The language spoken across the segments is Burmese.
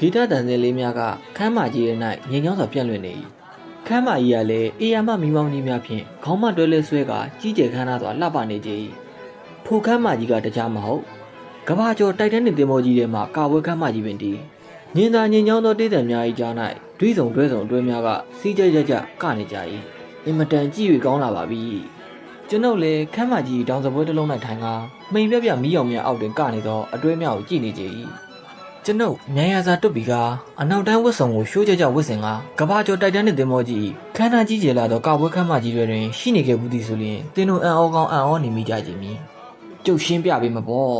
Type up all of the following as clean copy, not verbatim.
ဂီတတန်စင်လေးများကခမ်းမကြီးရဲ့၌ငြိမ်ချောင်းစွာပြန့်လွင့်နေ၏ခမ်းမကြီးကလည်းအေယာမမီမောင်းကြီးများဖြင့်ခေါင်းမတွဲလဲဆွဲကကြီးကျယ်ခမ်းနားစွာလှပနေကြ၏ထိုခမ်းမကြီးကတခြားမဟုတ်ကဘာကျော်တိုက်တန်းတင်သင်္ဘောကြီးထဲမှကာဝဲခမ်းမကြီးပင်တည်းညင်သာညင်ချောင်းသောတေးသံများ၏ကြား၌ဒွိဆုံတွဲဆုံအတွဲများကစီးကြကြကနေကြ၏အင်မတန်ကြည့်၍ကောင်းလာပါပြီကျွန်ုပ်လည်းခမ်းမကြီးတောင်စပွဲတစ်လုံး၌ထိုင်ကမိန်ပြမီးရောင်များအောက်တွင်ကနေသောအတွဲများကိုကြည့်နေကြ၏ကျွန်ုပ်မြန်ရစာတွတ်ပြီးကအနောက်တန်းဝတ်ဆောင်ကိုရှိုးကြဝတ်ဆင်ကဘာကျော်တိုက်တန်းတဲ့သင်္ဘောကြီးခမ်းနားကြီးကျယ်လာသောကာဝဲခမ်းမကြီးတွင်ရှိနေခဲ့ဘူးသည်ဆိုရင်တင်းတို့အံ့ဩကောင်းအံ့ဩနေမိကြကြမည်ကျုပ်ရှင်းပြပေးမှာပေါ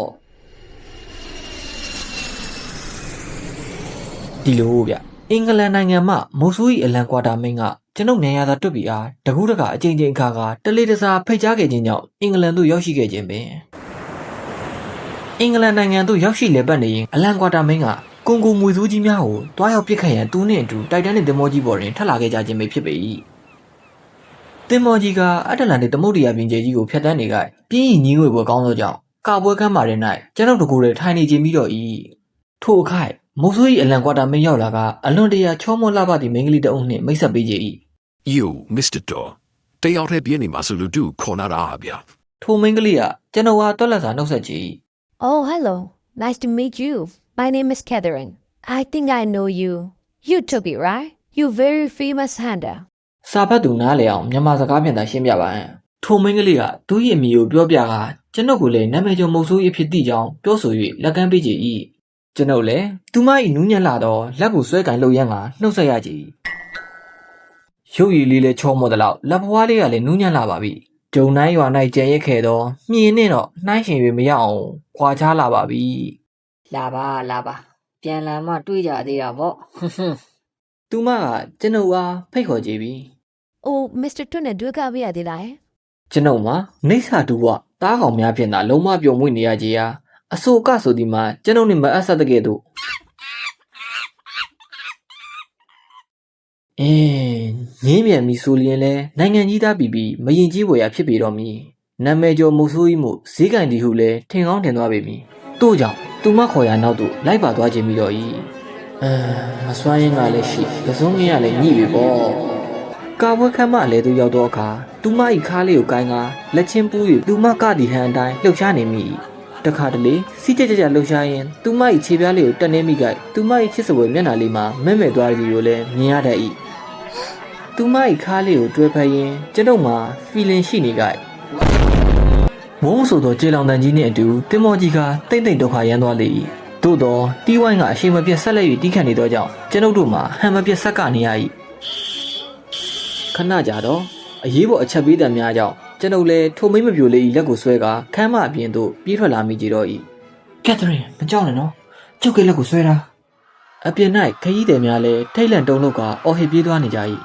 ့ဒီလိုဗျအင်္ဂလန်နိုင်ငံမှမိုးဆူ၏အလံကွာတာမင်းကကျွန်ုပ်မြန်ရစာတွတ်ပြီးအားတကူးတကအချိန်အခါကတလေးတစားဖိတ်ကြားခဲ့ခြင်းကြောင့်အင်္ဂလန်သို့ရောက်ရှိခဲ့ခြင်းပင်အင်္ဂလန်နိုင်ငံသို့ရောက်ရှိလည်ပတ်နေရင်အလံကွာတာမင်းကကွန်ဂိုမွေဆိုးကြီးများကိုတွားရောက်ပစ်ခတ်ရန်သူနှင့်အတူတိုက်တန်းတဲ့သင်္ဘောကြီးပေါ်တွင်ထပ်လာခဲ့ကြခြင်းပဲဖြစ်ပေ၏သင်္ဘောကြီးကအတ္တလန္တိတ်သမုဒ္ဒရာပြင်ကျဲကြီးကိုဖျက်ဆီးနေကပြင်းရည်ညီးငွေပွဲကောင်းသောကြောင့်ကာပွဲခမ်းမာတွင်၌ကျွန်ုပ်တို့ကိုယ်တိုင်ထိုင်နေခြင်းပြီးတော့၏ထိုအခိုက်မိုးဆိုး၏အလံကွာတာမင်းရောက်လာကအလွန်တရာချောမောလှပသည့်မိန်းကလေးတအုပ်နှင့်မိတ်ဆက်ပေးကြ၏ You Mr. Dor တယောက်တည်းပြင်းနေမှာဆိုလို့သူခေါ်လာတာဗျာထိုမိန်းကလေးကကျွန်တော်ဟာတွက်လက်စာနှုတ်ဆက်ကြည့် Oh, hello. Nice to meet you. My name is Catherine. I think I know you. You took it, right? You very famous hunter. စာဖတ်သူနားလေအောင်မြန်မာစကားပြန်သာရှင်းပြပါဟန်ထိုမိန်းကလေးကသူ့ရဲ့အမည်ကိုပြောပြကကျွန်ုပ်ကိုလည်းနာမည်ကျော်မုတ်ဆိုးအဖြစ်သိကြောင်းပြောဆို၍လက်ကမ်းပေးကြ၏ကျွန်ုပ်လည်းသူမ၏နူးညံ့လာသောလက်ကိုဆွဲကင်လှုပ်ရမ်းကနှုတ်ဆက်ရကြ၏ရုပ်ရည်လေးလည်းချောမောသလောက်လက်ဖွားလေးကလည်းနူးညံ့လာပါပြီဂျုံနိုင်ရွာ၌ကျန်ရက်ခဲ့သောမြင်းနဲ့တော့နှိုင်းရှင်၍မရအောင်ခွာချလာပါပြီလာပါပြန်လာမှတွေးကြသေးတာပေါ့သူမကကျွန်ုပ်အားဖိတ်ခေါ်ကြည့်ပြီ Oh, Mr. Tune တွေ့ကြပါရသေးလားကျွန်ုပ်မှာနေဆာတူကတားကောင်များဖြင့်သာလုံးဝပြုံမွေ့နေရကြီးဟာအဆိုကဆိုဒီမှာကျွန်ုပ်နှင့်မအပ်ဆက်တဲ့ကဲ့သို့ငင်းမြန်မီဆိုလျင်လဲနိုင်ငံကြီးသားပြီးမရင်ကြီးပေါ်ရဖြစ်ပေတော့မည်နာမည်ကျော်မုတ်ဆိုးကြီးမှုဈေးကန်ဒီဟုလဲထင်ကောင်းထင်သွားပေမည်တို့ကြောင့်သူမခေါ်ရနောက်သို့လိုက်ပါသွားခြင်းပြီးတော့၏မစွမ်းရင်ကလည်းရှိကစုံးငင်းရလည်းညှိပြီပေါ့ကာဝဲခမ်းမအလဲသို့ရောက်တော့အခါသူမ၏ခါးလေးကိုကိုင်းကလက်ချင်းပူး၍သူမကသည်ဟန်အတိုင်းလှုပ်ရှားနေမိတခါတလေစီးကြကြလှုပ်ရှားရင်သူမ၏ခြေပြားလေးကိုတက်နေမိကသူမ၏ချစ်စပွဲမျက်နှာလေးမှာမဲ့သွားသည်ကိုလည်းမြင်ရတတ်၏သူမ၏ခါးလေးကိုတွဲဖက်ရင်းကျွန်ုပ်မှာ feeling ရှိနေကြဝုန်းဆိုသောခြေလောင်တန်ကြီးနှင့်အတူတင်မောကြီးကတိတ်ဒုက္ခရမ်းသွားလေ၏သို့သောတီးဝိုင်းကအရှိန်မပြတ်ဆက်လက်၍တီးခတ်နေသောကြောင့်ကျွန်ုပ်တို့မှာဟန်မပြတ်ဆက်ကနေရ၏ခဏကြာတော့အရေးပေါ်အချက်ပေးတံများကြောင့်ကျွန်ုပ်လည်းထိုမိမ့်မပြိုလေး၏လက်ကိုဆွဲကခမ်းမအပြင်သို့ပြေးထွက်လာမိကြတော့၏ကက်သရင်မကြောက်နဲ့နော်ကျုပ်ကလက်ကိုဆွဲတာအပြင်၌ခရီးသည်များလည်းထိတ်လန့်တုန်လှုပ်ကအော်ဟစ်ပြေးသွားနေကြ၏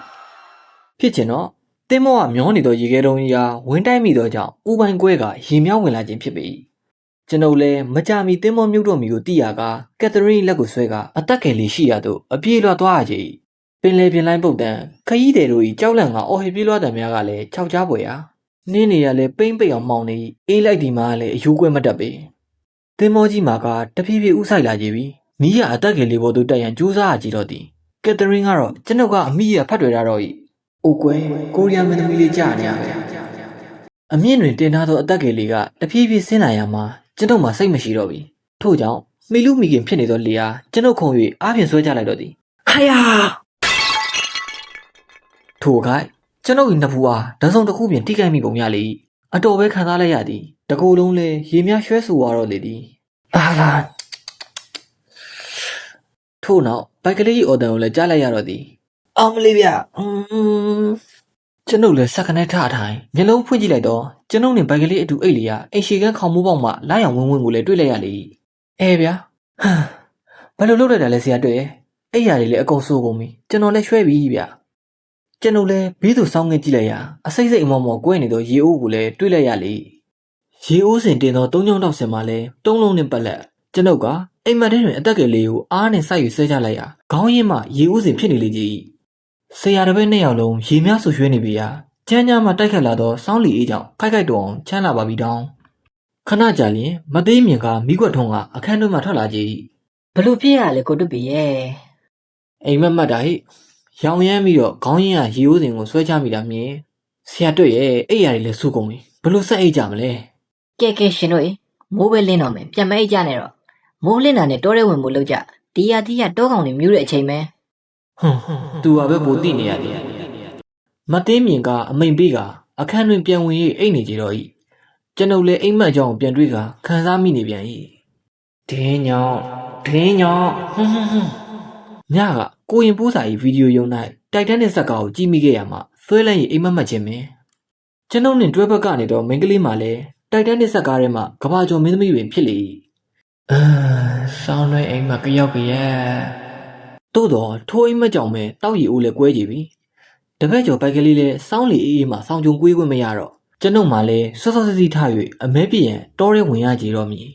ဖြစ်ချင်တော့တင်းမောကမျောနေသောရေခဲတုံးကြီးအားဝင်းတိုက်မိသောကြောင့်ဥပိုင်ကွဲကရေမြောင်းဝင်လာခြင်းဖြစ်ပေ၏ကျွန်ုပ်လည်းမကြမီတင်းမောမြုပ်တော့မီကိုသိရကကက်သရင်းလက်ကိုဆွဲကအသက်ကယ်လေးရှိရသို့အပြေးလွှတ်သွားရကြ၏ပင်လေပြင်လိုင်းပုတ်တန်ခရီးသည်တို့၏ကြောက်လန့်ကအော်ဟစ်ပြေးလွှတ်တံများကလည်းခြောက်ကြားပွေရာနင်းနေရလဲပိမ့်ပိတ်အောင်မှောင်နေအေးလိုက်ဒီမှာလည်းအယူကွဲမတတ်ပေတင်းမောကြီးမှာကတဖြည်းဖြည်းဥဆိုင်လာကြပြီမိရအသက်ကယ်လေးပေါ်သို့တက်ရန်ကြိုးစားရကြတော့သည်ကက်သရင်းကတော့ကျွန်ုပ်ကအမိရဖတ်တွေ့ရတော့၏အိုကွယ်ကိုရီးယားမင်းသမီးလေးကြာနေရပဲအမြင့်တွင်တင်ထားသောအသက်ကယ်လေးကတဖြည်းဖြည်းဆင်းလာရမှာကျွန်ုပ်မှစိတ်မရှိတော့ပြီထို့ကြောင့်မိလူမိခင်ဖြစ်နေသောလေအားကျွန်ုပ်ခုံ၍အားဖြင့်ဆွဲချလိုက်တော့သည်ခယာထို့ခိုက်ကျွန်ုပ်၏နှစ်ဖူးအားဓာတ်စုံတစ်ခုဖြင့်ထိခိုက်မိပုံရလေ၏အတော်ပဲခံစားလိုက်ရသည်တကူလုံးလည်းရေများရွှဲဆူသွားတော့လေသည်ထို့နောက်ဘိုက်ကလေး၏အော်တန်ကိုလည်းကြားလိုက်ရတော့သည်အောင်မလေးဗျကျွန်ုပ်လည်းစက္ကနဲ့ထထိုင်မျက်လုံးဖွင့်ကြည့်လိုက်တော့ကျွန်ုပ်နဲ့ဘိုက်ကလေးအတူအိတ်လေးကအိမ်ရှိကန်းခေါင်မိုးပေါက်မှလာရောင်ဝင်းဝင်းကိုလည်းတွေ့လိုက်ရလေဗျာဘယ်လိုလုပ်လိုက်တာလဲဆရာတွေ့အိတ်ရည်လည်းအကုန်ဆိုးကုန်ပြီကျွန်တော်လည်းရွှဲပြီဗျကျွန်ုပ်လည်းဘေးသူစောင်းငင်းကြည့်လိုက်ရအစိမ့်စိမ့်အမော်မော်ကွဲနေသောရေအိုးကိုလည်းတွေ့လိုက်ရလေရေအိုးစင်တင်သောသုံးချောင်းတောက်စင်မှာလည်းတုံးလုံးနဲ့ပတ်လက်ကျွန်ုပ်ကအိမ်မက်ထဲတွင်အသက်ကလေးကိုအားနဲ့စိုက်ယူဆွဲချလိုက်ရခေါင်းရင်းမှရေအိုးစင်ဖြစ်နေလေကြီးဆရာတပည့်နှစ်ယောက်လုံးရေများဆူရွှဲနေပြီချမ်းညာမှတိုက်ခတ်လာသောစောင်းလီအေးကြောင့်ခိုက်တော့အောင်ချမ်းလာပါပြီတောင်းခဏကြာရင်မသေးမြင်ကမိကွက်ထုံးကအခန်းတွင်းမှထွက်လာကြ၏ လို့ဖြစ်ရလဲကိုတုတ်ပြီရဲ့ အိမ်မက်မှတ်တာဟိရောင်ရမ်းပြီးတော့ခေါင်းရင်းကရေအိုးစင်ကိုဆွဲချမိတာမြင်ဆရာတွေ့ရဲ့အဲ့ရတယ်လဲစုကုန်ပြီဘလို့ဆက်အိတ်ကြမလဲ ကဲရှင်တို့မိုးပဲလင်းတော့မယ်ပြန်မအိတ်ကြနဲ့တော့မိုးလင်းတာနဲ့တောထဲဝင်ဖို့လုပ်ကြဒီရတောကောင်တွေမြူးတဲ့အချိန်ပဲ သူကပဲပိုတိနေရတယ်မတင်းမြင်ကအမိန်ပေးကအခန်းတွင်ပြန်ဝင်၍အိတ်နေကြတော့ဤကျွန်ုပ်လည်းအိမ်မက်ကြောင်ပြန်တွေ့ကခံစားမိနေပြန်၏ဒင်းညောင်းညကကိုရင်ပိုးစာ၏ဗီဒီယိုရုံ၌တိုက်တန်းတဲ့ဇက်ကားကိုကြည့်မိခဲ့ရမှဆွဲလိုက်ရင်အိမ်မက်မှတ်ခြင်းပင်ကျွန်ုပ်နှင့်တွဲဘက်ကနေတော့မိန်းကလေးမှလည်းတိုက်တန်းတဲ့ဇက်ကားထဲမှကဘာကျော်မင်းသမီးတွင်ဖြစ်လေ၏ဆောင်းရွိမ်မက်ကြောက်ရဲ့သို့တော့ထိုးအိမ်မက်ကြောင်ပဲတောက်ရီအိုးလည်းကွဲကြပြီတပည့်ကျော်ပိုက်ကလေးလည်းစောင်းလီအေးအေးမှဆောင်းကြုံကွေးခွင့်မရတော့ကျွန်ုပ်မှလည်းစောစောစီးထား၍အမဲပြည့်ရန်တောထဲဝင်ရကြတော့မည်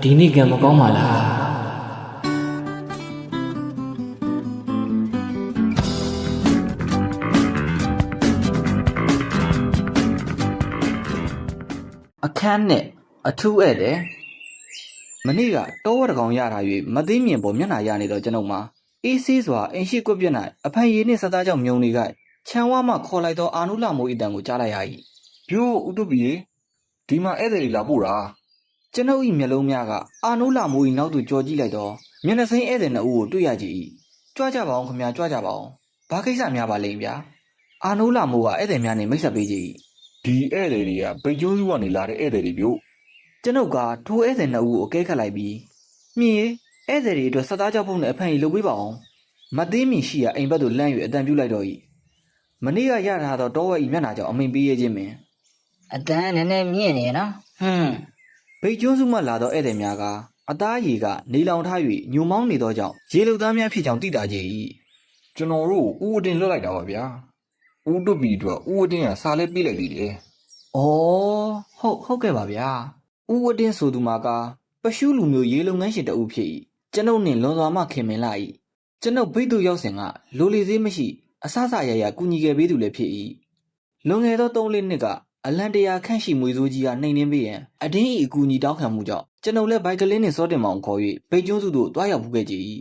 ဒီနေ့ကံမကောင်းပါလားအခန်းနဲ့အထူးဧည့်သည်မနေ့ကတောဝတ်တကောင်ရထား၍မသိမြင်ပေါ်မျက်နှာရနေတော့ကျွန်ုပ်မှာအေးဆေးစွာအင်ရှိကွက်ပြက်၌အဖန်ရည်နှင့်စသားကြောင့်မြုံနေကခြံဝါမှခေါ်လိုက်သောအာနုလမိုးဤတန်ကိုကြားလိုက်ရ၏ပြိုးဥတုပီဒီမှာဧည့်သည်တွေလာပို့တာ ကျွန်ုပ်၏မျက်လုံးများကအာနုလမိုး၏နောက်သို့ကြော်ကြည့်လိုက်တော့မျက်နှာစိမ်းဧည့်သည်နှစ်ဦးကိုတွေ့ရကြ၏ကြွကြပါအောင်ခင်ဗျာကြွကြပါအောင်ဘာကိစ္စများပါလိမ့်ဗျာအာနုလမိုးကဧည့်သည်များနှင့်မိတ်ဆက်ပေးကြ၏ဒီဧည့်သည်တွေကဗိတ်ကျွန်းစုကနေလာတဲ့ဧည့်သည်တွေပြို့ကျွန်ုပ်ကထိုဧည့်သည်နှစ်ဦးကိုအကဲခတ်လိုက်ပြီးမြင်ဧည့်သည်တွေအတွက်စသားကြောက်ဖို့နဲ့အဖန်ကြီးလုပ်ပေးပါအောင်မသေးမီရှိရာအိမ်ဘက်သို့လမ်း၍အတန်ပြုလိုက်တော့၏မနေ့ကရထားသောတောဝက်၏မျက်နှာကြောင့်အမိန်ပေးရခြင်းပင် အတန်းနည်းနည်းမြင့်နေနော်ဗိတ်ကျွန်းစုမှလာသောဧည့်သည်များကအသားရည်ကနေလောင်ထား၍ညိုမောင်းနေသောကြောင့်ရေလုံသားများဖြစ်ကြောင်းသိတာကြ၏ကျွန်တော်တို့ဥဝတင်လွတ်လိုက်တာပါဗျာဥတုပီအတွက်ဥဝတင်ကစာလဲပေးလိုက်သေးတယ်ဟုတ်ကဲ့ပါဗျာဥဝတင်ဆိုသူမှာကပရှုလူမျိုးရေလုံငန်းရှင်တအုပ်ဖြစ်၏ကျွန်ုပ်နှင့်လွန်စွာမှခင်မင်လာ၏ကျွန်ုပ်ဗိတ်သူရောက်စဉ်ကလိုလေသေးမရှိအဆရရကူညီခဲ့ပေးသူလည်းဖြစ်၏လွန်ခဲ့သော3-4နှစ်ကအလန်တရာခန့်ရှိမွေစိုးကြီးကနှိမ်နှင်းပေးရန်အတင်း၏အကူအညီတောင်းခံမှုကြောင့်ကျွန်ုပ်လည်းဘိုက်ကလေးနှင့်စောတင်မောင်ခေါ်၍ဗိတ်ကျွန်းစုသို့တွားရောက်မှုခဲ့ကြ၏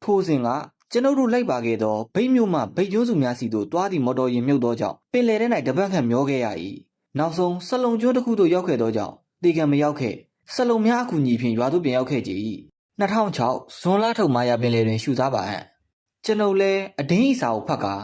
ထိုစဉ်ကကျွန်ုပ်တို့လိုက်ပါခဲ့သောဗိတ်မြို့မှဗိတ်ကျွန်းစုများစီသို့တွားသည့်မော်တော်ယာဉ်မြုပ်သောကြောင့်ပင်လယ်ထဲ၌တပတ်ခန့်မျောခဲ့ရ၏နောက်ဆုံးစလုံကျွန်းတစ်ခုသို့ရောက်ခဲ့သောကြောင့်တေကံမရောက်ခဲ့စလုံများအကူအညီဖြင့်ရွာသို့ပြန်ရောက်ခဲ့ကြ၏2006ဇွန်လထုတ်မာယာပင်လယ်တွင်ရှုစားပါဟန်ကျွန်ုပ်လည်းအတင်းဤစာကိုဖတ်ကာ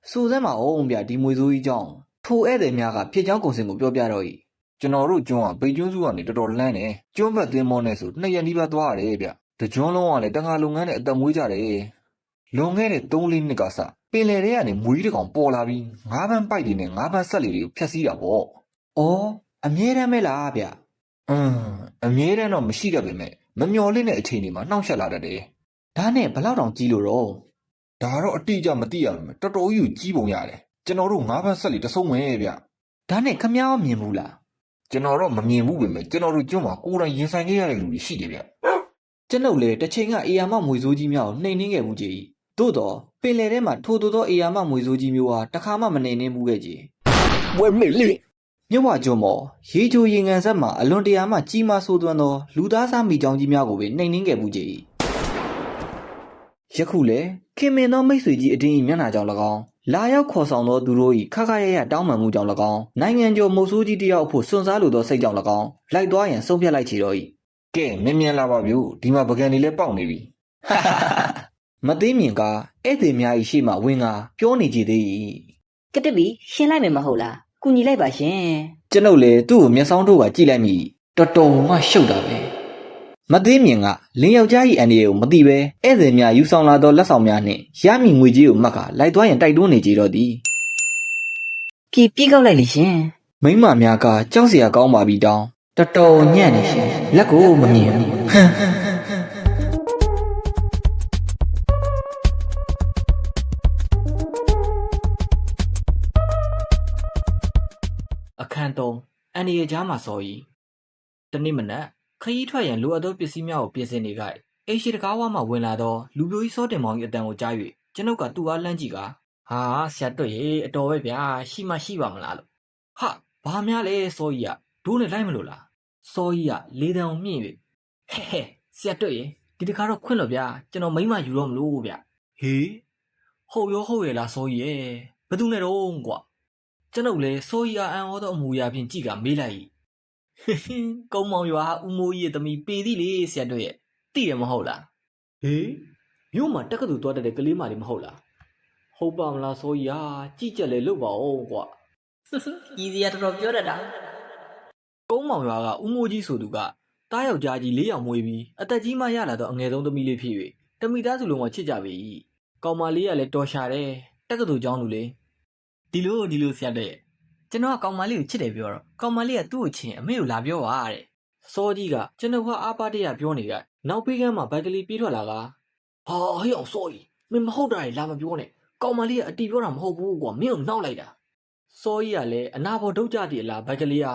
စူစမ်းမအောင်ဗျဒီမွေစိုးကြီးကြောင့်ထိုဧည့်သည်များကဖြစ်ကြောင်းကုန်စင်ကိုပြောပြတော့၏ကျွန်တော်တို့ကျွန်းကဗိတ်ကျွန်းစုကနေတော်တော်လန်းတယ်ကျွန်းဘက်သင်းမောနဲ့ဆို2ရက်နီးပါးသွားရတယ်ဗျတကျွန်းလုံးကလည်းတငါလုပ်ငန်းနဲ့အသက်မွေးကြတယ်လွန်ခဲ့တဲ့3-4နှစ်ကစပင်လယ်ထဲကနေမွေးတကောင်ပေါ်လာပြီးငါးပန်းပိုက်တွေနဲ့ငါးပန်းဆက်လေးတွေကိုဖျက်ဆီးတာပေါ့အမြဲတမ်းပဲလားဗျအမြဲတမ်းတော့မရှိတတ်ပေမဲ့မမျော်လင့်တဲ့အချိန်တွေမှာနှောင့်ယှက်လာတတ်တယ်ဒါနဲ့ဘလောက်တောင်ကြီးလို့တော့ဒါတော့အတိအကျမသိရပါဘူးတော်တော်ကြီးကိုကြီးပုံရတယ်ကျွန်တော်တို့ငါးပန်းဆက်လေးတဆုံးပဲဗျဒါနဲ့ခမောင်းမြင်ဘူးလားကျွန်တော်တော့မမြင်ဘူးပဲမဲ့ကျွန်တော်တို့ကျွန်းမှာကိုယ်တိုင်ရင်ဆိုင်ခဲ့ရတဲ့လူတွေရှိတယ်ဗျကျွန်ုပ်လည်းတစ်ချိန်ကအေယာမမွေစိုးကြီးများကိုနှိမ်နှင်းခဲ့မှုကြီးသို့တော့ပင်လယ်ထဲမှာထိုသောအေယာမမွေစိုးကြီးမျိုးဟာတခါမှမနှိမ်နှင်းမှုခဲ့ကြီးဝဲမေ့လေမြဝကျွန်းပေါ်ရေချိုရေငန်ဆက်မှာအလွန်တရာမှကြီးမားဆိုးသွမ်းသောလူသားစားမိကြောင်ကြီးများကိုပဲနှိမ်နှင်းခဲ့မှုကြီးယခုလည်းခင်မင်သောမိတ်ဆွေကြီးအတင်း၏မျက်နှာကြောင့်၎င်းလာရောက်ခေါ်ဆောင်သောသူတို့၏ခခရရတောင်းပန်မှုကြောင့်၎င်းနိုင်ငံကျော်မုတ်ဆိုးကြီးတယောက်အဖို့စွန့်စားလိုသောစိတ်ကြောင့်၎င်းလိုက်သွားရန်ဆုံးဖြတ်လိုက်ချေတော့၏ကဲမြန်လာပါဗျို့ဒီမှာပကံတွေလည်းပေါက်နေပြီမသိမြင်ကဧည့်သည်များ၏ရှေ့မှဝင်ကပြောနေကြသေး၏ကတပီရှင်းလိုက်မယ်မဟုတ်လားကူညီလိုက်ပါရှင်ကျွန်ုပ်လည်းသူ့ကိုမျက်စောင်းတို့ကကြည့်လိုက်မိတော်တော်မှရှုပ်တာပဲမသိမြင်ကလင်းယောက်ျား၏အန်ဒီကိုမသိပဲဧည့်သည်များယူဆောင်လာသောလက်ဆောင်များနှင့်ရမည်ငွေကြေးကိုမှတ်ကလိုက်သွားရန်တိုက်တွန်းနေကြတော့သည်ပြေးကောက်လိုက်လေရှင်မိမများကကြောက်เสียကောင်းပါပြီတောင်းတော်တော်ညံ့နေရှင်လက်ကိုမမြင်ဘူးအခန်း3အန်ဒီရဲ့ကြားမှာစော်ကြီးတနေ့မနက်ခရီးထွက်ရန်လိုအပ်သောပစ္စည်းများကိုပြင်ဆင်နေကြအိမ်ရှိတကားဝါမှဝင်လာသောလူပြိုကြီးစောတင်မောင်၏အတန်ကိုကြား၍ကျွန်ုပ်ကသူ့အားလှမ်းကြည့်ကဟာဆရာတွေ့ရေအတော်ပဲဗျာရှိမှရှိပါမလားလို့ဟာဘာများလဲစောကြီးကဒိုးနဲ့လိုက်မလို့လားစောကြီးကလေတံကိုမြင့်၍ဟဲ့ ဆရာတွေ့ရင်ဒီတခါတော့ခွင့်လို့ဗျာကျွန်တော်မိမယူတော့မလို့ဗျဟေးဟုတ်ရောဟုတ်ရဲ့လားစိုးကြီးရဲ့ဘယ်သူနဲ့တော့ကွာကျွန်ုပ်လည်းစိုးကြီးအံ့ဩသောအမူအရာဖြင့်ကြည့်ကမေးလိုက်ကုန်းမောင်ရွာဦးမိုးကြီးရဲ့သမီးပေသည်လေဆရာတွေ့ရဲ့သိရမဟုတ်လားဟေးမြို့မှာတက္ကသိုလ်သွားတဲ့ကလေးမလေးမဟုတ်လားဟုတ်ပါမလားစိုးကြီးဟာကြည့်ချက်လေလုပ်ပါဦးကွာ ကြီးစီကတော်တော်ပြောတတ်တာ ကုန်းမောင်ရွာကဦးမိုးကြီးဆိုသူကတားယောက်ျားကြီး၄ယောက်မွေးပြီးအသက်ကြီးမှရလာတော့အငယ်ဆုံးသမီးလေးဖြစ်၍တမိသားစုလုံးကချစ်ကြပြီကောင်မလေးကလည်းတော်ရှာတယ်တက္ကသိုလ်ကျောင်းလူလေဒီလိုဆရာတဲ့ကျွန်တော်ကကောင်မလေးကိုချစ်တယ်ပြောတော့ကောင်မလေးကသူ့ကိုချင်အမေကိုလာပြောပါတဲ့စောကြီးကကျွန်တော်ကအားပါတရပြောနေကြနောက်ပေးကမ်းမှာဘိုက်ကလေးပြေးထွက်လာကဟာဟေ့အောင်စောကြီးမင်းမဟုတ်တာလေလာမပြောနဲ့ကောင်မလေးကအတီပြောတာမဟုတ်ဘူးကွာမင်းကိုနှောက်လိုက်တာစောကြီးကလည်းအနာဘော်ဒုတ်ကြတည်အလားဘိုက်ကလေးဟာ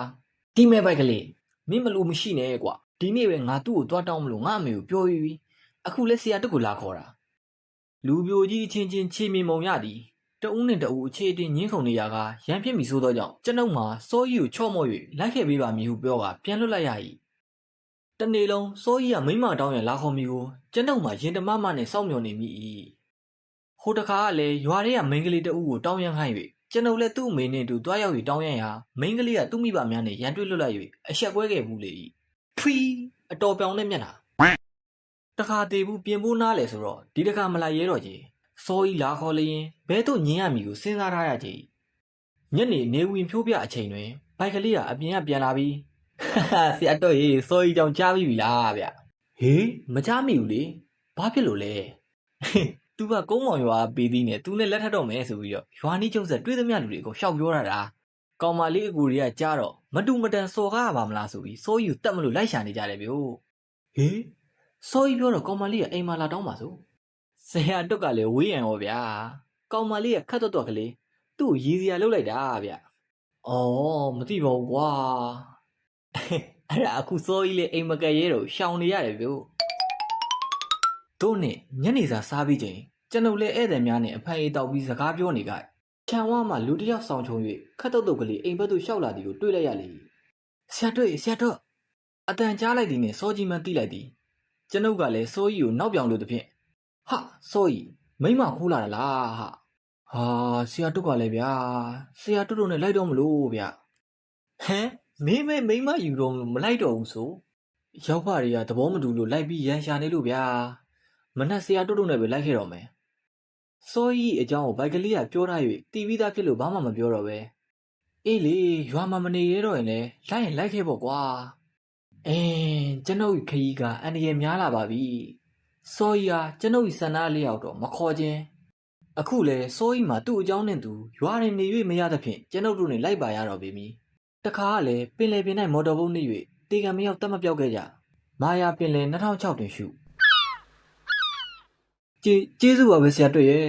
ဒီမဲ့ဘိုက်ကလေးမင်းမလို့မရှိနဲ့ကွာဒီနေ့ပဲငါသူ့ကိုတွားတောင်းမလို့ငါအမေကိုပြောပြီးအခုလဲဆရာတက်ကိုလာခေါ်တာလူပြိုကြီးအချင်းချင်းချေမြင်မုံရသည်တဦးနဲ့တဦးအခြေအတင်ညှင်းခုန်နေရကရန်ဖြစ်မိဆိုသောကြောင့်ကျွန်ုပ်မှာစောကြီးကိုချော့မော့၍လိုက်ခဲ့ပေးပါမည်ဟုပြောကပြန်လွတ်လိုက်ရ၏တနေ့လုံးစောကြီးကမိမတောင်းရလာခေါ်မိကိုကျွန်ုပ်မှာရင်တမမနဲ့စောင့်မျှော်နေမိ၏ဟိုတခါကလည်းရွာထဲကမိန်းကလေးတဦးကိုတောင်းရန်ခိုင်း၍ကျွန်ုပ်လည်းသူ့အမေနဲ့တူတွားရောက်၍တောင်းရန်ရာမိန်းကလေးကသူ့မိဘများနဲ့ရန်တွေ့လွတ်လိုက်၍အဆက်ကွဲခဲ့မှုလေ၏ထွီအတော်ပြောင်နဲ့မျက်နှာတခါတည်းဘူးပြင်ဖို့နားလေဆိုတော့ဒီတခါမလိုက်ရဲတော့ကြီးစောကြီးလာခေါ်လျင်ဘဲတို့ညင်းရမည်ကိုစဉ်းစားထားရကြီးညနေနေဝင်ဖြိုးပြအချိန်တွင်ဘိုက်ကလေးကအပြင်ကပြန်လာပြီးဆရာတော့ရေစောကြီးကြောင့်ကြားပြီလားဗျဟေးမကြားမိဘူးလေဘာဖြစ်လို့လဲသူကကုန်းမောင်ရွာပေးသည်နဲ့သူနဲ့လက်ထပ်တော့မယ်ဆိုပြီးတော့ရွာနီးကျုပ်ဆက်တွေးသမျှလူတွေကိုရှောက်ပြောတာကောင်မလေးအကူတွေကကြားတော့မတူမတန်စော်ကားရပါမလားဆိုပြီးစိုးကြီးကိုတတ်မလို့လိုက်ရှာနေကြတယ်ဗျို့ဟေးစိုးကြီးပြောတော့ကောင်မလေးကအိမ်မှာလာတောင်းပါဆိုဆရာတုတ်ကလည်းဝေးရန်ရောဗျာကောင်မလေးကခတ်တော့ကလေးသူ့ကိုရည်စရာလုပ်လိုက်တာဗျအော်မသိပါဘူးကွာအဲ့ဒါအခုစိုးကြီးလေးအိမ်မကဲရဲတော့ရှောင်နေရတယ်ဗျို့တို့နဲ့ညနေစာစားပြီးချိန်ကျွန်ုပ်လည်းဧည့်သည်များနဲ့အဖန်အေးတောက်ပြီးစကားပြောနေကြခြံဝါမှာလူတစ်ယောက်ဆောင်ချုံ၍ခတ်တုတ်ကလေးအိမ်ဘက်သို့ရှောက်လာသည်ကိုတွေ့လိုက်ရလေဆရာတို့အတန်ကြားလိုက်သည်နဲ့စောကြီးမှန်းသိလိုက်သည်ကျွန်ုပ်ကလည်းစောကြီးကိုနောက်ပြောင်လို့တဖြင့်ဟာစောကြီးမိမခိုးလာတာလားဟာဆရာတို့ကလည်းဗျာဆရာတို့နဲ့လိုက်တော့မလို့ဗျဟမ်မင်းမိမယူတော့မလိုက်တော့ဘူးဆိုရောက်ဖတွေကသဘောမတူလို့လိုက်ပြီးရန်ရှာနေလို့ဗျာမနှက်ဆရာတို့နဲ့ပဲလိုက်ခဲ့တော့မယ်စောကြီးအကြောင်းကိုဘိုက်ကလေးကပြောထား၍တီးပြီးသားဖြစ်လို့ဘာမှမပြောတော့ပဲအေးလေရွာမှာမနေရတော့ရင်လည်းလိုက်ခဲ့ပေါ့ကွာကျွန်ုပ်ခရီးကအန်ဒီရများလာပါပြီစောကြီးဟာကျွန်ုပ်ဆန္ဒလေးရောက်တော့မခေါ်ခြင်းအခုလေစောကြီးမှာသူ့အကြောင်းနဲ့သူရွာရင်နေ၍မရသဖြင့်ကျွန်ုပ်တို့နဲ့လိုက်ပါရတော့ပြီမီတခါကလည်းပင်လယ်ပြင်၌မော်တော်ဘုတ်နှိပ်၍တေကံမရောက်တတ်မပြောက်ခဲ့ကြမာယာပင်လယ်2006တွင်ရှုကျေးဇူးပါပဲဆရာတွေ့ရဲ့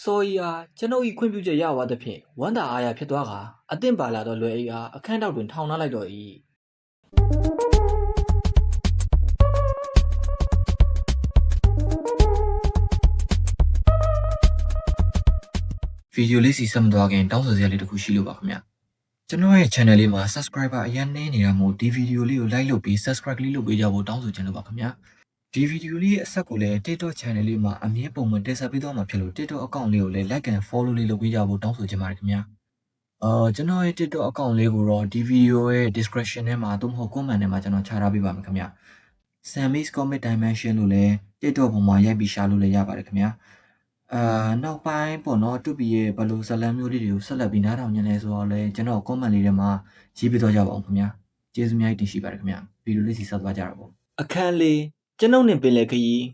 စောကြီးဟာကျွန်ုပ်၏ခွင့်ပြုချက်ရသွားသဖြင့်ဝမ်းသာအားရဖြစ်သွားကအသင့်ပါလာသောလွယ်အိတ်အားအခန်းတောက်တွင်ထောင်ထားလိုက်တော့၏ဗီဒီယိုလေးစီဆက်မသွားခင်တောင်းဆိုစရာလေးတစ်ခုရှိလို့ပါခင်ဗျကျွန်တော်ရဲ့ channel လေးမှာ subscriber အရင်နည်းနေတာမို့ဒီဗီဒီယိုလေးကို like လုပ်ပြီး subscribe လေးလုပ်ပေးကြဖို့တောင်းဆိုချင်လို့ပါခင်ဗျဒီဗီဒီယိုလေးရဲ့အဆက်ကိုလည်း TikTok channel လေးမှာအမြဲပုံမှန်တင်ဆက်ပေးသွားမှာဖြစ်လို့ TikTok account လေးကိုလည်း like and follow လေးလုပ်ပေးကြဖို့တောင်းဆိုချင်ပါတယ်ခင်ဗျကျွန်တော်ရဲ့ TikTok account လေးကိုတော့ဒီဗီဒီယိုရဲ့ description ထဲမှာသို့မဟုတ် comment ထဲမှာကျွန်တော်ချထားပေးပါမယ်ခင်ဗျ Sammy's Comic Dimension လို့လည်း TikTok ပေါ်မှာရိုက်ပြီးရှာလို့လည်းရပါတယ်ခင်ဗျနောက်ပိုင်းပေါ့နော်တူပီရဲ့ဘယ်လိုဇလံမျိုးလေးတွေကိုဆက်လက်ပြီးနားထောင်နေလဲဆိုတော့လည်းကျွန်တော် comment လေးထဲမှာရေးပြသွားကြပါအောင်ခင်ဗျာကျေးဇူးများတင်ရှိပါတယ်ခင်ဗျာဗီဒီယိုလေးစီဆက်သွားကြတာပေါ့အခန်းလေးကျွန်ုပ်နဲ့ပင်လယ်ခရီး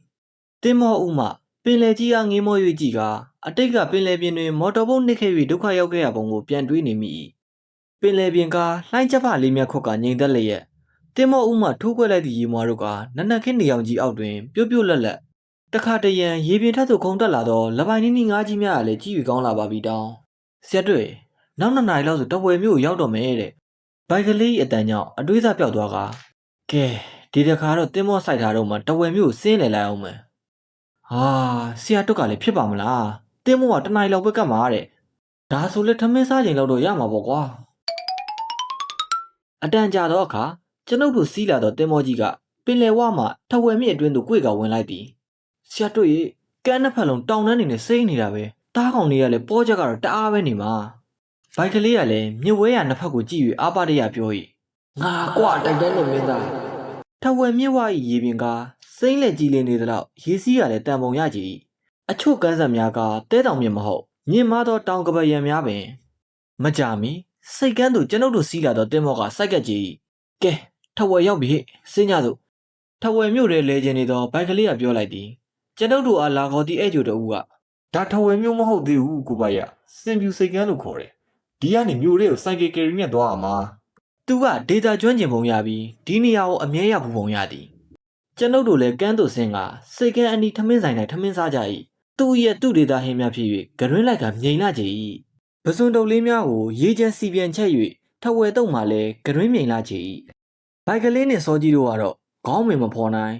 တင်မောဥမပင်လယ်ကြီးကငေးမော၍ကြည့်ကအတိတ်ကပင်လယ်ပြင်တွင်မော်တော်ဘုတ်နှိပ်ခဲ့၍ဒုက္ခရောက်ခဲ့ရပုံကိုပြန်တွေးနေမိပင်လယ်ပြင်ကလှိုင်းချက်ဖလေးမြတ်ခွက်ကငြိမ်သက်လျက်တင်မောဥမထိုးခွက်လိုက်သည့်ရေမွားတို့ကနက်နက်ခင်းနေအောင်ကြီးအောက်တွင်ပြို့ပြို့လက်လက်တခါတရံရေပြင်ထက်သို့ခုန်တက်လာတော့လပိုင်နီးငါးကြီးများကလည်းကြည့်ပြီးကောင်းလာပါပြီတောင်းဆရာတွေ့နောက်2 နာရီလောက်ဆိုတဝယ်မျိုးကိုရောက်တော့မယ်တဲ့ဘိုက်ကလေးအတန်ကြောင့်အတွေးစားပြောက်သွားကကဲဒီတခါတော့တင်းမော့ဆိုင်ထားတော့မှတဝယ်မျိုးကိုဆင်းလေလိုက်အောင်မယ်ဟာဆရာတုတ်ကလည်းဖြစ်ပါမလားတင်းမော့က1 နာရီလောက်ပဲကတ်မှာတဲ့ဒါဆိုလဲထမင်းစားချိန်လောက်တော့ရမှာပေါ့ကွာအတန်ကြာတော့အခါကျွန်ုပ်တို့စီးလာတော့တင်းမော့ကြီးက ပင်လယ်ဝမှာထဝယ်မြစ်အတွင်းသို့ကြွေကဝင်လိုက်သည်ဆရာတို့ရေကမ်းနှစ်ဖက်လုံးတောင်တန်းနေနဲ့စိမ့်နေတာပဲတားကောင်လေးကလည်းပေါ်ချက်ကတော့တအားပဲနေမှာဘိုက်ကလေးကလည်းမြစ်ဝဲရနှစ်ဖက်ကိုကြည့်၍အားပါတရပြော၏ငါကွာတိုက်တန်းနေမင်းသားထဝယ်မြစ်ဝ၏ရေပြင်ကစိမ့်လက်ကြီးလေးနေသလောက်ရေစီးရလည်းတန်ပုံရကြ၏အချို့ကမ်းစပ်များကတဲတောင်မြစ်မဟုတ်မြင့်မားသောတောင်ကပရံများပင်မကြမီစိတ်ကန်းသို့ကျွန်ုပ်တို့စီးလာသောတင်မောကစိုက်ကကြည့်ကဲထဝယ်ရောက်ပြီစင်းကြသို့ထဝယ်မြို့ထဲလဲကျင်နေသောဘိုက်ကလေးကပြောလိုက်သည်ကျွန်ုပ်တို့အားလာခေါ်သည့်အဲ့ကျိုတဦးကဒါထဝယ်မြို့မဟုတ်သေးဘူးကိုပိုင်ရစင်ပြူစိတ်ကန်းလို့ခေါ်တယ်ဒီကနေမြို့လေးကိုစိုက်ကယ်ကယ်ရီနဲ့သွားအောင်ပါသူကဒေတာကျွမ်းကျင်ပုံရပြီးဒီနေရာကိုအမြဲရောက်ပုံရသည်ကျွန်ုပ်တို့လည်းကန်းသို့ဆင်းကစိတ်ကန်းအနီးထမင်းဆိုင်၌ထမင်းစားကြ၏သူ့ရဲ့သူ့ဒေတာဟင်းများဖြစ်၍ဂရွင်းလိုက်ကမြိန်လာကြ၏ပစွန်တုပ်လေးများကိုရေချမ်းစီပြန်ချက်၍ထဝယ်တုပ်မှလည်းဂရွင်းမြိန်လာကြ၏ဘိုက်ကလေးနှင့်စောကြီးတို့ကတော့ခေါင်းမင်မဖော်နိုင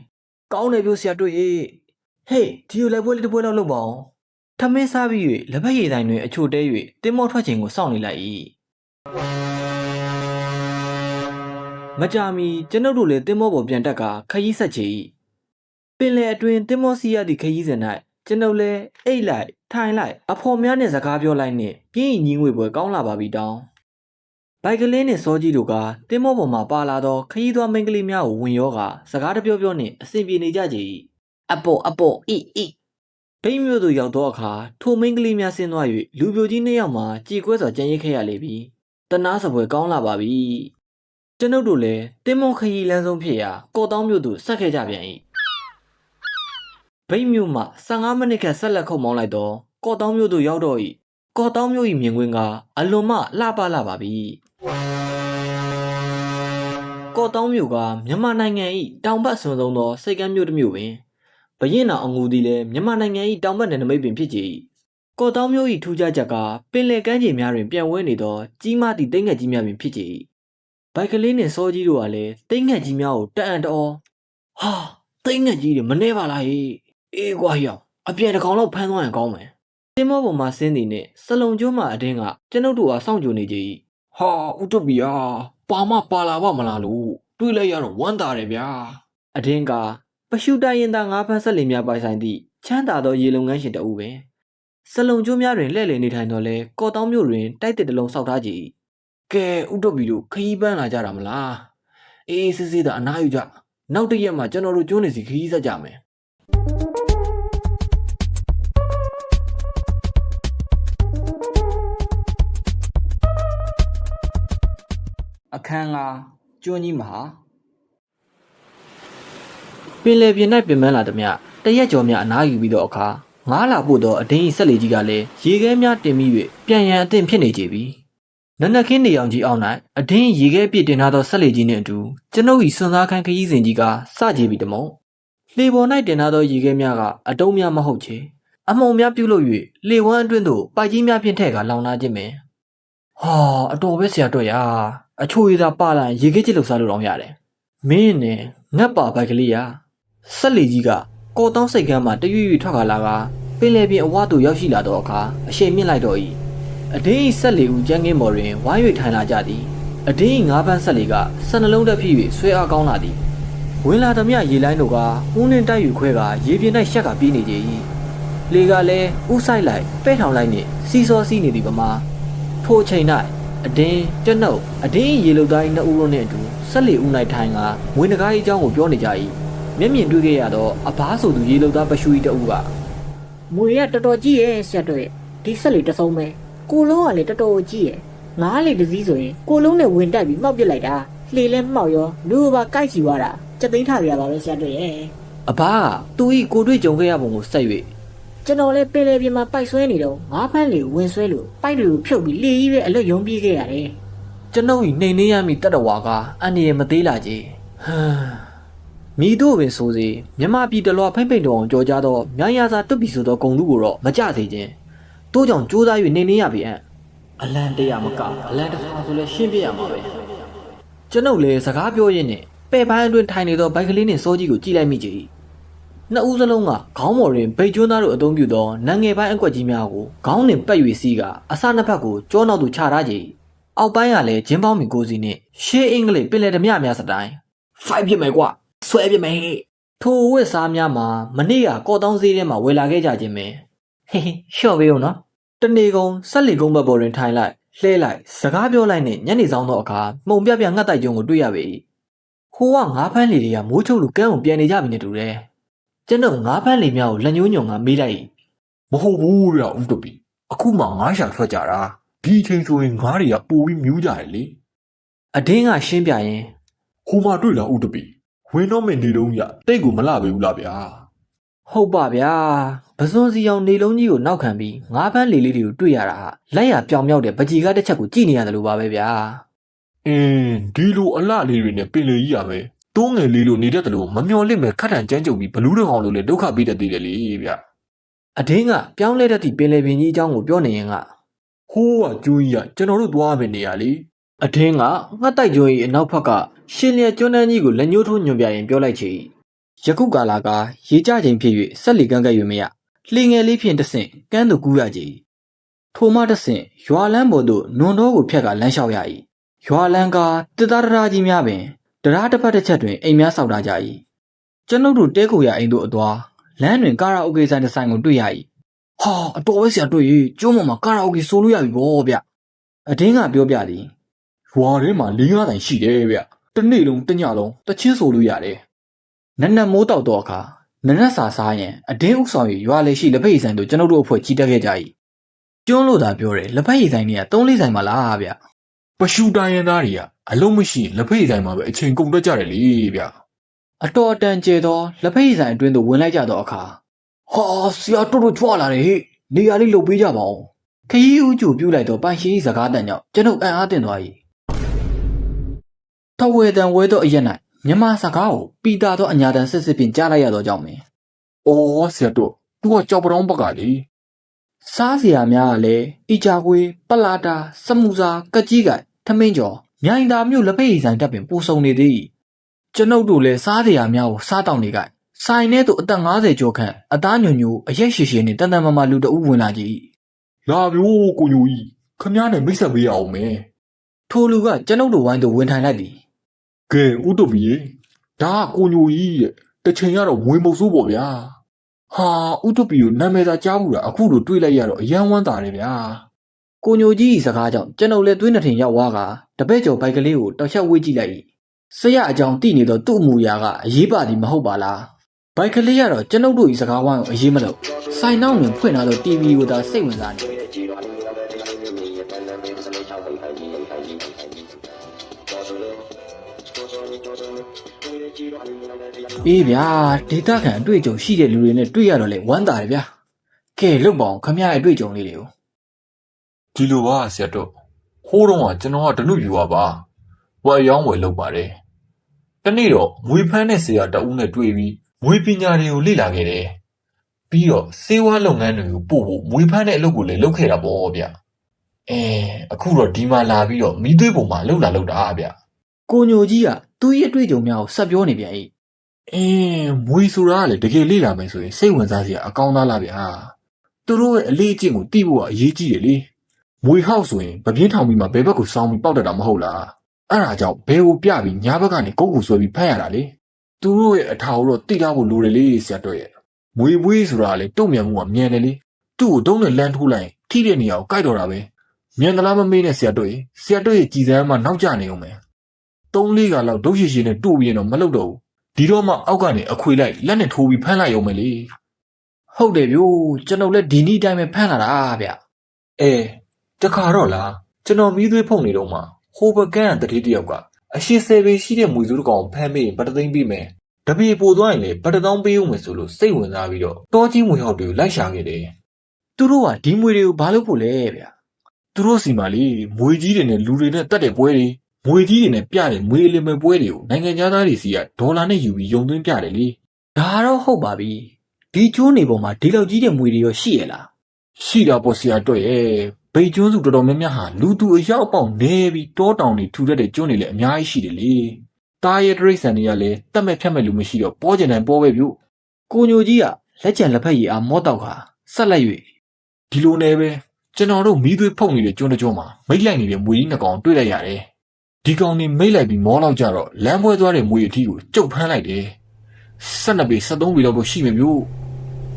်ကောင်းတယ်ပြောဆရာတို့ရေဟေးဒီလိုလိုက်ပွဲလေးတစ်ပွဲလောက်လုပ်ပါအောင်ထမင်းစားပြီး၍လက်ဖက်ရည်တိုင်းတွင်အချို့တဲ၍တင်းမောထွက်ချိန်ကိုစောင့်နေလိုက်၏မကြမီကျွန်ုပ်တို့လည်းတင်းမောပေါ်ပြန်တက်ကခရီးဆက်ချေ၏ပင်လယ်အတွင်းတင်းမောစီရသည့်ခရီးစဉ်၌ကျွန်ုပ်လည်းအိတ်လိုက်ထိုင်လိုက်အဖော်များနှင့်စကားပြောလိုက်နှင့်ပြင်းညီငွေပွဲကောင်းလာပါပြီတောင်းဘိုက်ကလေးနှင့်စောကြီးတို့ကတင်းမောပေါ်မှပါလာသောခရီးသွားမိန်းကလေးများကိုဝင်ရောကစကားတပြောပြောနှင့်အဆင်ပြေနေကြကြ၏အပေါ်အီဘိန်းမျိုးတို့ရောက်သောအခါထိုမိန်းကလေးများဆင်းသွား၍လူပြိုကြီးနှစ်ယောက်မှကြေကွဲစွာကြံရိတ်ခဲ့ရလေပြီတနာစပွဲကောင်းလာပါပြီကျွန်ုပ်တို့လည်းတင်းမောခရီးလမ်းဆုံးဖြစ်ရာကော့တောင်းမြို့သို့ဆက်ခဲ့ကြပြန်၏ဘိန်းမျိုးမှ15မိနစ်ခန့်ဆက်လက်ခုတ်မောင်းလိုက်တော့ကော့တောင်းမြို့သို့ရောက်တော့၏ကော့တောင်းမြို့၏မြင်ကွင်းကအလွန်မှလှပပါပြီကော့တောင်းမြို့ကမြန်မာနိုင်ငံ၏တောင်ဘက်ဆွန်ဆုံးသောစိတ်ကမ်းမြို့တစ်မြို့ပင်ဘရင်တော်အငူသည်လည်းမြန်မာနိုင်ငံ၏တောင်ဘက်နယ်နိမိတ်ပင်ဖြစ်ကြ၏ကော့တောင်းမြို့၏ထူးခြားချက်ကပင်လယ်ကမ်းခြေများတွင်ပြန့်ဝဲနေသောကြီးမားသည့်တိမ်ငှက်ကြီးများပင်ဖြစ်ကြ၏ဘိုက်ကလေးနှင့်စောကြီးတို့ကလည်းတိမ်ငှက်ကြီးများကိုတအံ့တော်ဟာတိမ်ငှက်ကြီးတွေမနှဲပါလားဟေးအေးကွာရောင်အပြန်တစ်ကောင်လောက်ဖမ်းသွားရင်ကောင်းမယ်တင်းမောပေါ်မှာဆင်းနေနဲ့စလုံကျွန်းမှအတင်းကကျွန်ုပ်တို့အားစောင့်ကြိုနေကြ၏ဟာဥတုပီယာပါလာပါမလားလို့တွေးလိုက်ရတော့ဝမ်းသာတယ်ဗျာအတင်းကပရှုတိုင်ရင်သာငါးဖမ်းဆက်လီများပိုင်ဆိုင်သည့်ချမ်းသာသောရေလုံငန်းရှင်တအုပ်ပင်စလုံကျွန်းများတွင်လှည့်လည်နေထိုင်တော့လဲကော့တောင်းမြို့တွင်တိုက်တစ်တလုံးစောက်ထားကြ၏ကဲဥတုပီတို့ခရီးပန်းလာကြတာမလားအေးစစ်စစ်သာအနားယူကြနောက်တစ်ရက်မှကျွန်တော်တို့ကျွန်းနေစီခရီးဆက်ကြမယ်အခန်းကကျွန်းကြီးမှာပင်လယ်ပြင်၌ပင်ပန်းလာသည်မြတရက်ကျော်များအနားယူပြီးတော့အခါငားလာဖို့တော့အဒင်းဤဆက်လေကြီးကလည်းရေခဲများတင်ပြီး၍ပြန်ရန်အသင့်ဖြစ်နေကြပြီနနက်ခင်းနေအောင်ကြီးအောင်၌အဒင်းရေခဲပြည့်တင်ထားသောဆက်လေကြီးနှင့်အတူကျွန်ုပ်၏စွန်စားခန်းခရီးစဉ်ကြီးကစကြပြီတမုံလေပေါ်၌တင်ထားသောရေခဲများကအတုံးများမဟုတ်ချေအမှုံများပြုတ်လို့၍လေဝမ်းအတွင်းသို့ပိုက်ကြီးများဖြင့်ထည့်ကလောင်လာခြင်းပင်ဟာအတော်ပဲဆရာတို့ရအချိုရည်သာပါလာရင်ရေခဲချစ်လို့စားလို့တော့ရတယ်မင်းနဲ့ငတ်ပါဘိုက်ကလေးရဆက်လေကြီးကကော်တောင်းစိတ်ကမ်းမှာတရွရွထွက်ခါလာကပင်လယ်ပြင်အဝသို့ရောက်ရှိလာတော့အခါအရှိန်မြင့်လိုက်တော့၏အဒင်း၏ဆက်လေဦးကျန်းကင်းပေါ်တွင်ဝိုင်း၍ထိုင်လာကြသည်အဒင်း၏ငါးပန်းဆက်လေက12လုံးတက်ဖြစ်၍ဆွဲအားကောင်းလာသည်ဝင်လာသမျှရေလိုင်းတို့ကဦးနှင်းတိုက်ယူခွဲကရေပြင်၌ရှက်ကပြေးနေကြ၏လေကလည်းဥဆိုင်လိုက်ပဲ့ထောင်လိုက်နှင့်စီစောစီးနေသည်ပမာထိုအချိန်၌အဒင်းကျွန်ုပ်အဒင်းရေလုတ်သား၏နှစ်ဦးလုံးနှင့်အတူဆက်လေဦး၌ထိုင်ကငွေနဂါး၏အကြောင်းကိုပြောနေကြ၏မျက်မြင်တွေ့ခဲ့ရသောအဘားဆိုသူရေလုတ်သားပရှူ၏တဦးကမွေရတော်တော်ကြီးရဲ့ဆရာတို့ဒီဆက်လေတဆုံးပဲကိုလုံးကလည်းတော်တော်ကြီးရဲ့ငားလေတစည်းဆိုရင်ကိုလုံးနဲ့ဝင်တက်ပြီးမှောက်ပစ်လိုက်တာလှေလဲမှောက်ရောလူပါကိုက်စီသွားတာစက်သိန်းထားရပါပဲဆရာတို့ရဲ့အဘားကသူ၏ကိုတွေ့ကြုံခဲ့ရပုံကိုဆက်၍ကျွန်တော်လည်းပင်လယ်ပြင်မှာပိုက်ဆွဲနေတော့ငါးဖမ်းလေဝင်ဆွဲလို့ပိုက်တွေကိုဖြုတ်ပြီးလေကြီးပဲအလွတ်ယုံပြေးခဲ့ရတယ်ကျွန်ုပ်၏နှိမ်နှင်းရမည်တတဝါကအန်ဒီရမသေးလာကြီးဟမ်မိတို့ပင်ဆိုစေမြမပြည်တလွားဖိမ့်ဖိမ့်တော်အောင်ကြော်ကြသောမြိုင်ရစာတွတ်ပြီဆိုသောဂုံလူကိုတော့မကြစေခြင်းတိုးကြောင့်ကြိုးစား၍နှိမ်နှင်းရပြီအလန်တရားမကအလန်တစ်ခါဆိုလဲရှင်းပြရမှာပဲကျွန်ုပ်လည်းစကားပြောရင်းနဲ့ပဲ့ပန်းအတွင်းထိုင်နေသောဘိုက်ကလေးနှင့်စောကြီးကိုကြည့်လိုက်မိကြ၏နှစ်ဦးစလုံးကခေါင်းပေါ်တွင်ဗိတ်ကျွန်းသားတို့အသုံးပြုသောနံငယ်ပိုင်းအကွက်ကြီးများကိုခေါင်းနှင့်ပက်၍စီးကအစနှစ်ဖက်ကိုကြောနောက်သို့ချထားကြ၏အောက်ပိုင်းကလည်းဂျင်းပေါင်းမီကိုစီနှင့်ရှေးအင်္ဂလိပ်ပင်လယ်ဓမြများစတိုင်းဖိုက်ဖြစ်မယ်ကွ ဆွဲပြမယ်ထိုဝက်စားများမှာမနေ့ကကော့တောင်းဈေးထဲမှာဝယ်လာခဲ့ကြခြင်းပဲဟေးရှော့ပေးဦးနော်တနေကုန်ဆက်လီကုန်းဘက်ပေါ်တွင်ထိုင်လိုက်လှဲလိုက်စကားပြောလိုက်နဲ့ညနေဆောင်သောအခါမှုံပြပြငှက်တိုက်ကျုံကိုတွေ့ရပေဟိုကငါးဖမ်းလေတွေကမိုးချုပ်လို့ကန်းကိုပြန်နေကြပြီနဲ့တူတယ်ကျွန်တော်ငါးဖမ်းလေများကိုလက်ညှိုးညွန်ကမေးလိုက် မဟုတ်ဘူးဗျဦးတပီအခုမှငါးရှာထွက်ကြတာဒီအချိန်ဆိုရင်ငါးတွေကပိုပြီးမြူးကြတယ်လေ အဒင်းကရှင်းပြရင် ဟိုမှာတွေ့လားဦးတပီဝင်းတော့မင်းနေလုံးရတိတ်ကိုမလှပေဘူးလားဗျာ ဟုတ်ပါဗျာပစွန်စီအောင်နေလုံးကြီးကိုနောက်ခံပြီးငါးဖမ်းလေလေးတွေကိုတွေ့ရတာလက်ရပြောင်မြောက်တဲ့ပကြီကားတစ်ချက်ကိုကြည့်နေရတယ်လို့ပါပဲဗျာ ဒီလိုအလှလေးတွေနဲ့ပင်လေကြီးရမယ်တိုးငယ်လေးလိုနေတတ်တယ်လို့မမျော်လင့်မဲ့ခက်ထန်ကြမ်းကြုံပြီးဘလူးတကောင်လိုလေဒုက္ခပေးတတ်သေးတယ်လေဗျ အဒင်းကပြောင်းလဲတတ်သည့်ပင်လေပင်ကြီးအကြောင်းကိုပြောနေရင်က ဟိုးကကျွန်းကြီးကကျွန်တော်တို့သွားမယ်နေရလေ အဒင်းကငှက်တိုက်ကျွန်း၏အနောက်ဘက်ကရှင်လျက်ကျွန်းတန်းကြီးကိုလက်ညှိုးထိုးညွှန်ပြရင်ပြောလိုက်ချေယခုကာလကရေကြချိန်ဖြစ်၍ဆက်လီကန်းကဲ့၍မရလှေငယ်လေးဖြင့်တဆင့်ကန်းသို့ကူးရကြ။ထိုမှတဆင့်ရွာလန်းပေါ်သို့နွန်တော်ကိုဖြတ်ကလမ်းလျှောက်ရ၏။ရွာလန်းကတစ်သားတရာကြီးများပင်တရားတစ်ဖက်တစ်ချက်တွင်အိမ်များဆောက်ထားကြ၏။ကျွန်ုပ်တို့တဲကိုရအိမ်သို့အသွားလမ်းတွင်ကာရာအိုကေဆိုင်တစ်ဆိုင်ကိုတွေ့ရ၏။ဟာအတော်ပဲဆရာတွေ့၏ကျိုးမမှာကာရာအိုကေဆိုလို့ရပြီဗောဗျ။အဒင်းကပြောပြသည် ရွာထဲမှာ၄-၅တိုင်ရှိတယ်ဗျတစ်နေ့လုံးတစ်ညလုံးတချင်းဆိုလို့ရတယ် နက်နက်မိုးတောက်တော့အခါနနက်စာစားရင်အဒင်းဥဆောင်၍ရွာလေရှိလက်ဖက်ရည်ဆိုင်တို့ကျွန်ုပ်တို့အဖွဲ့ကြီးတက်ခဲ့ကြ၏ကျွန်းလို့သာပြောတယ်လက်ဖက်ရည်ဆိုင်တွေက3-4ဆိုင်မှလားဗျ ပရှူတိုင်းရင်းသားတွေကအလုံးမရှိရင်လက်ဖက်ရည်တိုင်းမှာပဲအချိန်ကုန်တတ်ကြတယ်လေဗျ အတော်အတန်ကျဲသောလက်ဖက်ရည်ဆိုင်အတွင်းသို့ဝင်လိုက်ကြသောအခါဟာဆရာတို့ကြွလာတယ်ဟဲ့နေရာလေးလှုပ်ပေးကြပါဦးခရီးဦးကျူပြုတ်လိုက်သောပိုင်ရှင်၏စကားတန်ကြောင့်ကျွန်ုပ်အံ့အားသင့်သွား၏ထဝေတန်ဝဲသောအရက်၌မြန်မာစကားကိုပီတာသောအညာတန်စစ်စစ်ဖြင့်ကြားလိုက်ရသောကြောင့်ပင် အော်ဆရာတို့သူကကြောက်ပတောင်းဘက်ကလေ စားစရာများကလည်းအီချာကွေးပလာတာစမူစာကကြီးကထမင်းကျော်မြိုင်သာမြို့လက်ဖက်ရည်ဆိုင်တက်ပင်ပူဆုံနေသည်ကျွန်ုပ်တို့လည်းစားစရာများကိုစားတောင်းနေကြဆိုင်ထဲသို့အသက်50ကျော်ခန့်အသားညွညူအရက်ရှိရှိနဲ့တန်တန်မာမာလူတအုပ်ဝင်လာကြ၏လာပြိုးကိုညိုကြီးခမည်းနဲ့မိတ်ဆက်ပေးရအောင်မယ် ထိုလူကကျွန်ုပ်တို့ဝိုင်းသို့ဝင်ထိုင်လိုက်သည် ကဲဦးတို့ပြီဒါကကိုညိုကြီးတဲ့တစ်ချိန်ကတော့မွေမုတ်ဆိုးပေါ့ဗျာဟာဦးတို့ပြီကိုနာမည်သာကြားဘူးလားအခုလိုတွေးလိုက်ရတော့အယမ်းဝမ်းသာတယ်ဗျာ ကိုညိုကြီး၏စကားကြောင့်ကျွန်ုပ်လည်းသွေးနှထင်ရောက်သွားကတပည့်ကျော်ဘိုက်ကလေးကိုတောက်လျှောက်ဝေးကြည့်လိုက်၏ဆရာအကြောင်းသိနေတော့သူ့အမူအရာကအရေးပါသည်မဟုတ်ပါလားဘိုက်ကလေးကတော့ကျွန်ုပ်တို့၏စကားဝိုင်းကိုအရေးမလို့ဆိုင်နောက်တွင်ဖွင့်ထားသော TV ကိုသာစိတ်ဝင်စားနေအေးဗျာဒေတာခံအတွေ့အကြုံရှိတဲ့လူတွေနဲ့တွေ့ရတော့လေဝမ်းသာတယ်ဗျာကဲလုတ်ပါအောင်ခမရရဲ့အတွေ့အကြုံလေးတွေကို ဒီလိုပါဆရာတို့ဟိုးတော့ကကျွန်တော်ကဒနုပြူပါဝယ်ရောင်းဝယ်လုပ်ပါတယ်တနေ့တော့မွေဖန်းတဲ့ဆရာတအုပ်နဲ့တွေ့ပြီးမွေပညာတွေကိုလေ့လာခဲ့တယ်ပြီးတော့စေဝါလုပ်ငန်းတွေကိုပို့ဖို့မွေဖန်းတဲ့အလုပ်ကိုလည်းလုပ်ခဲ့တာပေါ့ဗျအခုတော့ဒီမှာလာပြီးတော့မိသွေးပုံမှာလှုပ်တာဗျ ကိုညိုကြီးကသူ့ရဲ့အတွေ့အကြုံများကိုဆက်ပြောနေပြန်၏မွေဆိုတာကလေတကယ်လေ့လာမယ်ဆိုရင်စိတ်ဝင်စားစရာအကောင်းသားလားဗျာသူတို့ရဲ့အလေးအကျင့်ကိုသိဖို့ကအရေးကြီးတယ်လေမွေဟောက်ဆိုရင်ပပြင်းထောင်ပြီးမှဘယ်ဘက်ကိုစောင်းပြီးပေါက်တတ်တာမဟုတ်လားအဲ့ဒါကြောင့်ဘယ်ကိုပြပြီးညာဘက်ကနေကုတ်ကူဆွဲပြီးဖတ်ရတာလေသူတို့ရဲ့အထာကိုတော့သိထားဖို့လိုတယ်လေဆရာတို့ရဲ့မွေပွေးဆိုတာလေတုံ့ပြန်မှုကမြန်တယ်လေသူ့ကိုတုံးနဲ့လမ်းထိုးလိုက်ရင်ထိတဲ့နေရာကိုကြိုက်တော့တာပဲမြန်သလားမမေးနဲ့ဆရာတို့ရဲ့ကြည်စမ်းမှနောက်ကျနေအောင်မယ်3-4ကလောက်ဒုတ်ရှိရှိနဲ့တူပြီးရင်တော့မလုပ်တော့ဘူးဒီတော့မှအောက်ကနေအခွေလိုက်လက်နဲ့ထိုးပြီးဖမ်းလိုက်ရုံပဲလေဟုတ်တယ်ဗျို့ကျွန်တော်လည်းဒီနေ့တိုင်းပဲဖမ်းလာတာဗျတခါတော့လားကျွန်တော်မီးသွေးဖုန်နေတော့မှဟိုဘကန်တတိတယောက်ကအရှိဆယ်ပေရှိတဲ့မွေစုတစ်ကောင်ဖမ်းပြီးဗတ်သိန်းပြီးမယ်တပေပိုသွားရင်လေဗတ်တောင်းပေးဦးမယ်ဆိုလို့စိတ်ဝင်စားပြီးတော့တောကြီးမွေဟောက်တွေကိုလိုက်ရှာခဲ့တယ်သူတို့ကဒီမွေတွေကိုဘာလို့ဖို့လဲဗျသူတို့စီမှာလေမွေကြီးတွေနဲ့လူတွေနဲ့တတ်တဲ့ပွဲတွေမွေကြီးတွေနဲ့ပြတဲ့မွေအလင်မဲ့ပွဲတွေကိုနိုင်ငံသားတွေစီကဒေါ်လာနဲ့ယူပြီးယုံသွင်းပြတယ်လေဒါတော့ဟုတ်ပါပြီဒီကျိုးနေပေါ်မှာဒီလောက်ကြီးတဲ့မွေတွေရောရှိရလားရှိတာပေါ့ဆရာတွေ့ရဲ့ဗိတ်ကျွန်းစုတော်တော်များများဟာလူသူအရောက်ပေါက်နေပြီးတောတောင်တွေထူထပ်တဲ့ကျွန်းတွေလည်းအများကြီးရှိတယ်လေတားရဲ့တရိတ်ဆန်တွေကလည်းတတ်မဲ့ဖြတ်မဲ့လူမရှိတော့ပေါ်ကျင်တိုင်းပေါ်ပဲပြုကိုညိုကြီးကလက်ကျန်လက်ဖက်ရည်အားမောတောက်ခါဆက်လိုက်၍ဒီလိုနဲ့ပဲကျွန်တော်တို့မီးသွေးဖုတ်နေတဲ့ကျွန်းတစ်ကျွန်းမှာမိတ်လိုက်နေတဲ့မွေကြီးနှစ်ကောင်တွေ့လိုက်ရတယ်ဒီကောင်နေမိတ်လိုက်ပြီးမောလောက်ကြတော့လမ်းပွဲသွားတဲ့မွေအထီးကိုကျုပ်ဖမ်းလိုက်တယ် 12ပေ13ပေလောက်တော့ရှိမယ်မျိုး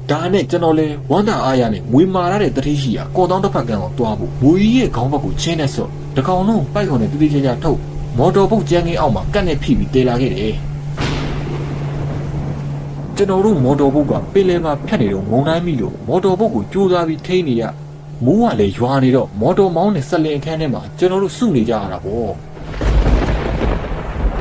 ဒါနဲ့ကျွန်တော်လဲဝမ်းသာအားရနဲ့မွေမာရတဲ့တတိရှိရာကော်တောင်းတစ်ဖက်ကန်းကိုတွားဖို့မွေကြီးရဲ့ခေါင်းဘက်ကိုချင်းနဲ့ဆော့တကောင်လုံးပိုက်ခွန်နဲ့တူတူချာချာထုတ်မော်တော်ဘုတ်ကျန်းကင်းအောက်မှာကတ်နဲ့ဖိပြီးတေလာခဲ့တယ်ကျွန်တော်တို့မော်တော်ဘုတ်ကပင်လယ်မှာဖြတ်နေတော့ငုံတိုင်းမိလို့မော်တော်ဘုတ်ကိုကြိုးစားပြီးထိန်းနေရမိုးကလည်းရွာနေတော့မော်တော်မောင်းနဲ့ဆက်လင်အခန်းထဲမှာကျွန်တော်တို့စုနေကြရတာပေါ့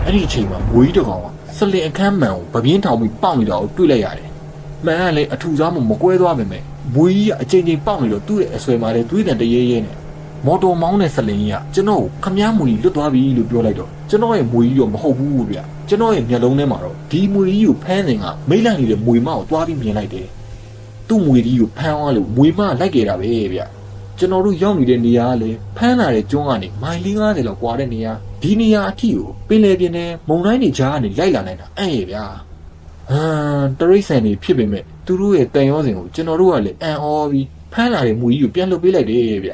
အဲ့ဒီအချိန်မှာမွေကြီးတစ်ကောင်ကဆက်လင်အခန်းမှန်ကိုဗပြင်းထောင်ပြီးပေါက်နေတာကိုတွေ့လိုက်ရတယ်မှန်ကလည်းအထူစားမှမကွဲသွားပါနဲ့မွေကြီးကအချိန်ချင်းပေါက်နေတော့သူ့ရဲ့အဆွဲမှာလည်းသွေးတန်တရေရဲနဲ့မော်တော်မောင်းတဲ့ဆက်လင်ကြီးကကျွန်တော်ကိုခမားမွေကြီးလွတ်သွားပြီလို့ပြောလိုက်တော့ကျွန်တော်ရဲ့မွေကြီးတော့မဟုတ်ဘူးဗျကျွန်တော်ရဲ့မျက်လုံးထဲမှာတော့ဒီမွေကြီးကိုဖမ်းနေကမိတ်လိုက်နေတဲ့မွေမကိုသွားပြီးမြင်လိုက်တယ်သူ့မွေကြီးကိုဖမ်းသွားလို့မွေမလိုက်ခဲ့တာပဲဗျကျွန်တော်တို့ရောက်နေတဲ့နေရာကလည်းဖမ်းလာတဲ့ကျွန်းကနေမိုင်50လောက်ကွာတဲ့နေရာဒီနေရာအထိကိုပင်လယ်ပြင်ထဲမုန်တိုင်းတွေကြားကနေလိုက်လာနိုင်တာအဲ့ရဲ့ဗျာတရိတ်ဆန်တွေဖြစ်ပေမဲ့သူတို့ရဲ့တန်ရောစင်ကိုကျွန်တော်တို့ကလည်းအံ့ဩပြီးဖမ်းလာတဲ့မွေကြီးကိုပြန်လွတ်ပေးလိုက်တယ်ဗ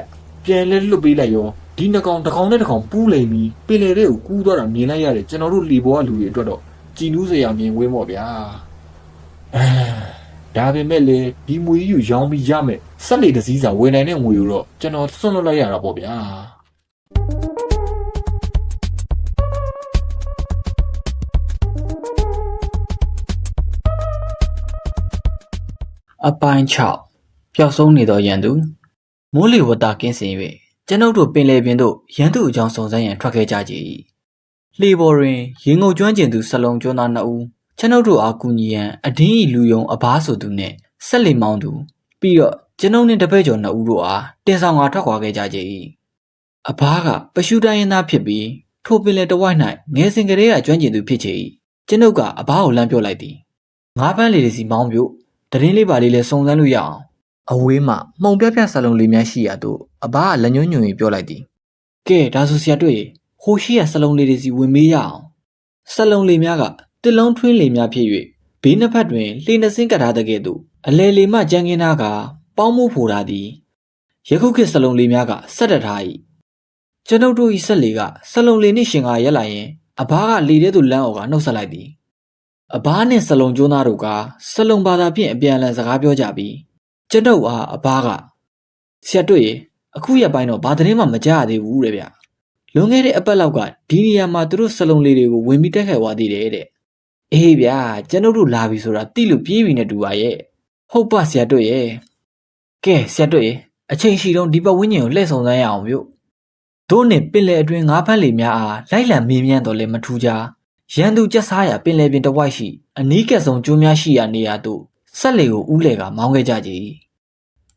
ျပြန်လဲလွတ်ပေးလိုက်ရောဒီနှကောင်တစ်ကောင်နဲ့တစ်ကောင်ပူးလိမ်ပြီးပင်လယ်ထဲကိုကူးသွားတာမြင်လိုက်ရတယ်ကျွန်တော်တို့လီဘောကလူတွေအတွက်တော့ကြည်နူးစရာမြင်ကွင်းပေါ့ဗျာဒါပေမဲ့လေဒီမွေကြီးကိုရောင်းပြီးရမယ်ဆက်လေတစည်းစာဝယ်နိုင်တဲ့ငွေကိုတော့ကျွန်တော်စွန့်လွတ်လိုက်ရတာပေါ့ဗျာအပိုင်း6ပျောက်ဆုံးနေသောရန်သူမိုးလေဝသကင်းစင်၍ကျွန်ုပ်တို့ပင်လယ်ပြင်သို့ရန်သူအကြောင်းစုံစမ်းရန်ထွက်ခဲ့ကြကြ၏လှေပေါ်တွင်ရေငုပ်ကျွမ်းကျင်သူဆက်လုံးကျွန်းသား2ဦးကျွန်ုပ်တို့အားကူညီရန်အဒင်းဤလူယုံအဘားဆိုသူနှင့်ဆက်လီမောင်းသူပြီးတော့ကျွန်ုပ်နှင့်တပည့်ကျော်2ဦးတို့အားတင်ဆောင်ကထွက်ခွာခဲ့ကြကြ၏အဘားကပရှုတိုင်းရင်းသားဖြစ်ပြီးထိုပင်လယ်တဝိုက်၌ငယ်စဉ်ကတည်းကကျွမ်းကျင်သူဖြစ်ချေ၏ကျွန်ုပ်ကအဘားကိုလမ်းပြောလိုက်သည်ငါးပန်းလေစီမောင်းပြို့တရင်လေးပါလေးလဲစုံစမ်းလို့ရအောင်အဝေးမှမှုံပြပြဆက်လုံးလေးများရှိရာသို့အဘားကလက်ညှိုးညွှန်ပြောလိုက်သည်ကဲဒါဆိုဆရာတွေ့ဟိုရှိရဆက်လုံးလေးတွေစီဝင်မေးရအောင်ဆက်လုံးလေးများကတစ်လုံးထွင်းလေးများဖြစ်၍ဘေးနှစ်ဖက်တွင်လှေနှစင်းကပ်ထားတဲ့ကဲ့သို့အလဲလေးမှကြမ်းကင်းသားကပေါင်းမှုဖိုထားသည်ယခုခေတ်ဆက်လုံးလေးများကဆက်တက်ထား၏ကျွန်ုပ်တို့၏ဆက်လေးကဆက်လုံးလေးနှင့်ရှင်ကရက်လိုက်ရင်အဘားကလေထဲသို့လမ်းအော်ကနှုတ်ဆက်လိုက်သည်အဘားနှင့်ဆက်လုံးကျိုးသားတို့ကဆက်လုံးဘာသာဖြင့်အပြန်အလှန်စကားပြောကြပြီးကျွန်ုပ်အားအဘားကဆရာတွေ့အခုရက်ပိုင်းတော့ဘာသတင်းမှမကြားရသေးဘူးတဲ့ဗျလွန်ခဲ့တဲ့အပတ်လောက်ကဒီနေရာမှာသူတို့ဆက်လုံးလေးတွေကိုဝင်ပြီးတက်ခိုက်သွားသေးတယ်တဲ့အေးဗျာကျွန်ုပ်တို့လာပြီဆိုတာတိလို့ပြေးပြီနဲ့တူပါရဲ့ဟုတ်ပါဆရာတွေ့ရဲ့ကဲဆရာတွေ့အချိန်ရှိတော့ဒီပတ်ဝန်းကျင်ကိုလှည့်ဆောင်စမ်းရအောင်မြို့တို့နဲ့ပင်လယ်အတွင်းငါးဖမ်းလေများအားလိုက်လံမေးမြန်းတော့လည်းမထူးကြရန်သူကြက်စားရပင်လယ်ပြင်တစ်ဝိုက်ရှိအနီးကပ်ဆုံးကျွန်းများရှိရာနေရာသို့ဆက်လေကိုဦးလေကမောင်းခဲ့ကြကြ၏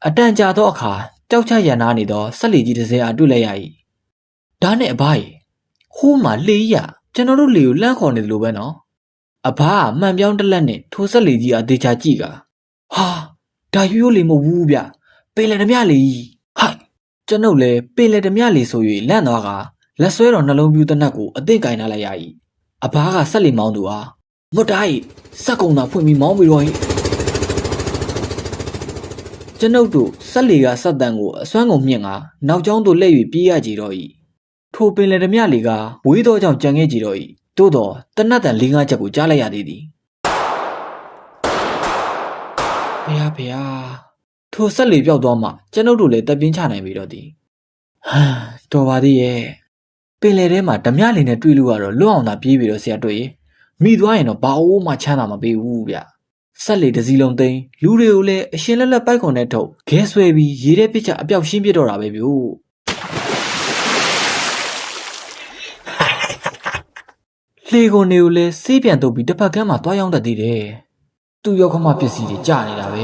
အတန်ကြာသောအခါကြောက်ချရန်နာနေသောဆက်လေကြီးတစ်စဲအားတွေ့လိုက်ရ၏ဒါနဲ့အဘကြီးဟိုးမှလေရကျွန်တော်တို့လေကိုလှမ်းခေါ်နေတယ်လို့ပဲနော်အဘကမှန်ပြောင်းတလက်နဲ့ထိုဆက်လေကြီးအားဒေချာကြည့်ကဟာဒါရိုးရိုးလေမဟုတ်ဘူးဗျပင်လယ်ဓမြလေဟိုက်ကျွန်ုပ်လည်းပင်လယ်ဓမြလေဆို၍လန့်သွားကလက်ဆွဲတော်နှလုံးပြူးတနက်ကိုအသင့်ကင်ထားလိုက်ရ၏အဘကဆက်လေမောင်းသူအားမွတ်တိုင်းစက်ကုံသာဖွင့်ပြီးမောင်းပြီးတော့ကျွန်ုပ်တို့ဆက်လေကဆက်တန်ကိုအစွမ်းကုန်မြင့်ကနောက်ကျောင်းသို့လှည့်၍ပြေးရကြတော့၏ထိုပင်လယ်ဓမြလေကဝေးသောကြောင့်ကြံခဲ့ကြတော့၏သို့တော့တနတ်တန်၄-၅ချက်ကိုကြားလိုက်ရသေးသည်ဖေဟာထိုဆက်လေပြောက်သွားမှကျွန်ုပ်တို့လည်းတပ်ပြင်းချနိုင်ပြီတော့သည်တော်ပါသေးရဲ့ပင်လယ်ထဲမှာဓမြလေနဲ့တွေ့လို့ရတော့လွတ်အောင်သာပြေးပြီတော့ဆရာတွေ့မိသွားရင်တော့ဘာအိုးမှချမ်းသာမပေးဘူးဗျဆက်လေတစ်စီးလုံးသိမ်းလူတွေကိုလည်းအရှင်လက်လက်ပိုက်ခွန်နဲ့ထုတ်ခဲဆွဲပြီးရေထဲပစ်ချအပြောက်ရှင်းပြတော့တာပဲဗျို့လေကုန်တွေကိုလည်းစေးပြန်တုပ်ပြီးတစ်ဖက်ကမ်းမှာတွားရောက်တတ်သေးတယ်သူ့ရောက်ခမပစ္စည်းတွေကြာနေတာပဲ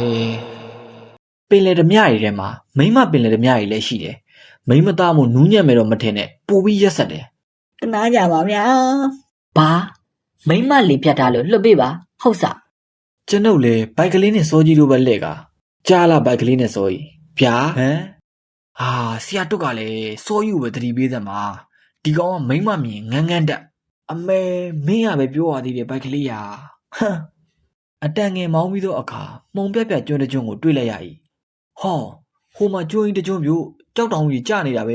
ပင်လယ်ဓမြတွေထဲမှာမိမပင်လယ်ဓမြတွေလည်းရှိတယ်မိမသားမို့နူးညံ့မယ်တော့မထင်နဲ့ပိုပြီးရက်ဆက်တယ် တနာကြပါဗျာဘာမိမလေဖြတ်ထားလို့လွတ်ပေးပါဟုတ်စကျွန်ုပ်လည်းဘိုက်ကလေးနဲ့စောကြီးတို့ပဲလှည့်ကကြားလာဘိုက်ကလေးနဲ့စောကြီးဗျာဟာဆရာတုတ်ကလည်းစောကြီးကိုပဲတတိပေးသမှာဒီကောင်ကမိမမြင်ငန်းငန်းတက်အမေမင်းရပဲပြောရသေးတယ်ဘိုက်ကလေးရာအတန်ငယ်မောင်းပြီးတော့အခါမှုံပြပြကျွန်းတကျွန်းကိုတွေ့လိုက်ရ၏ဟောဟိုမှာကျွန်းကြီးတကျွန်းပြို့ကြောက်တောင်ကြီးကျနေတာပဲ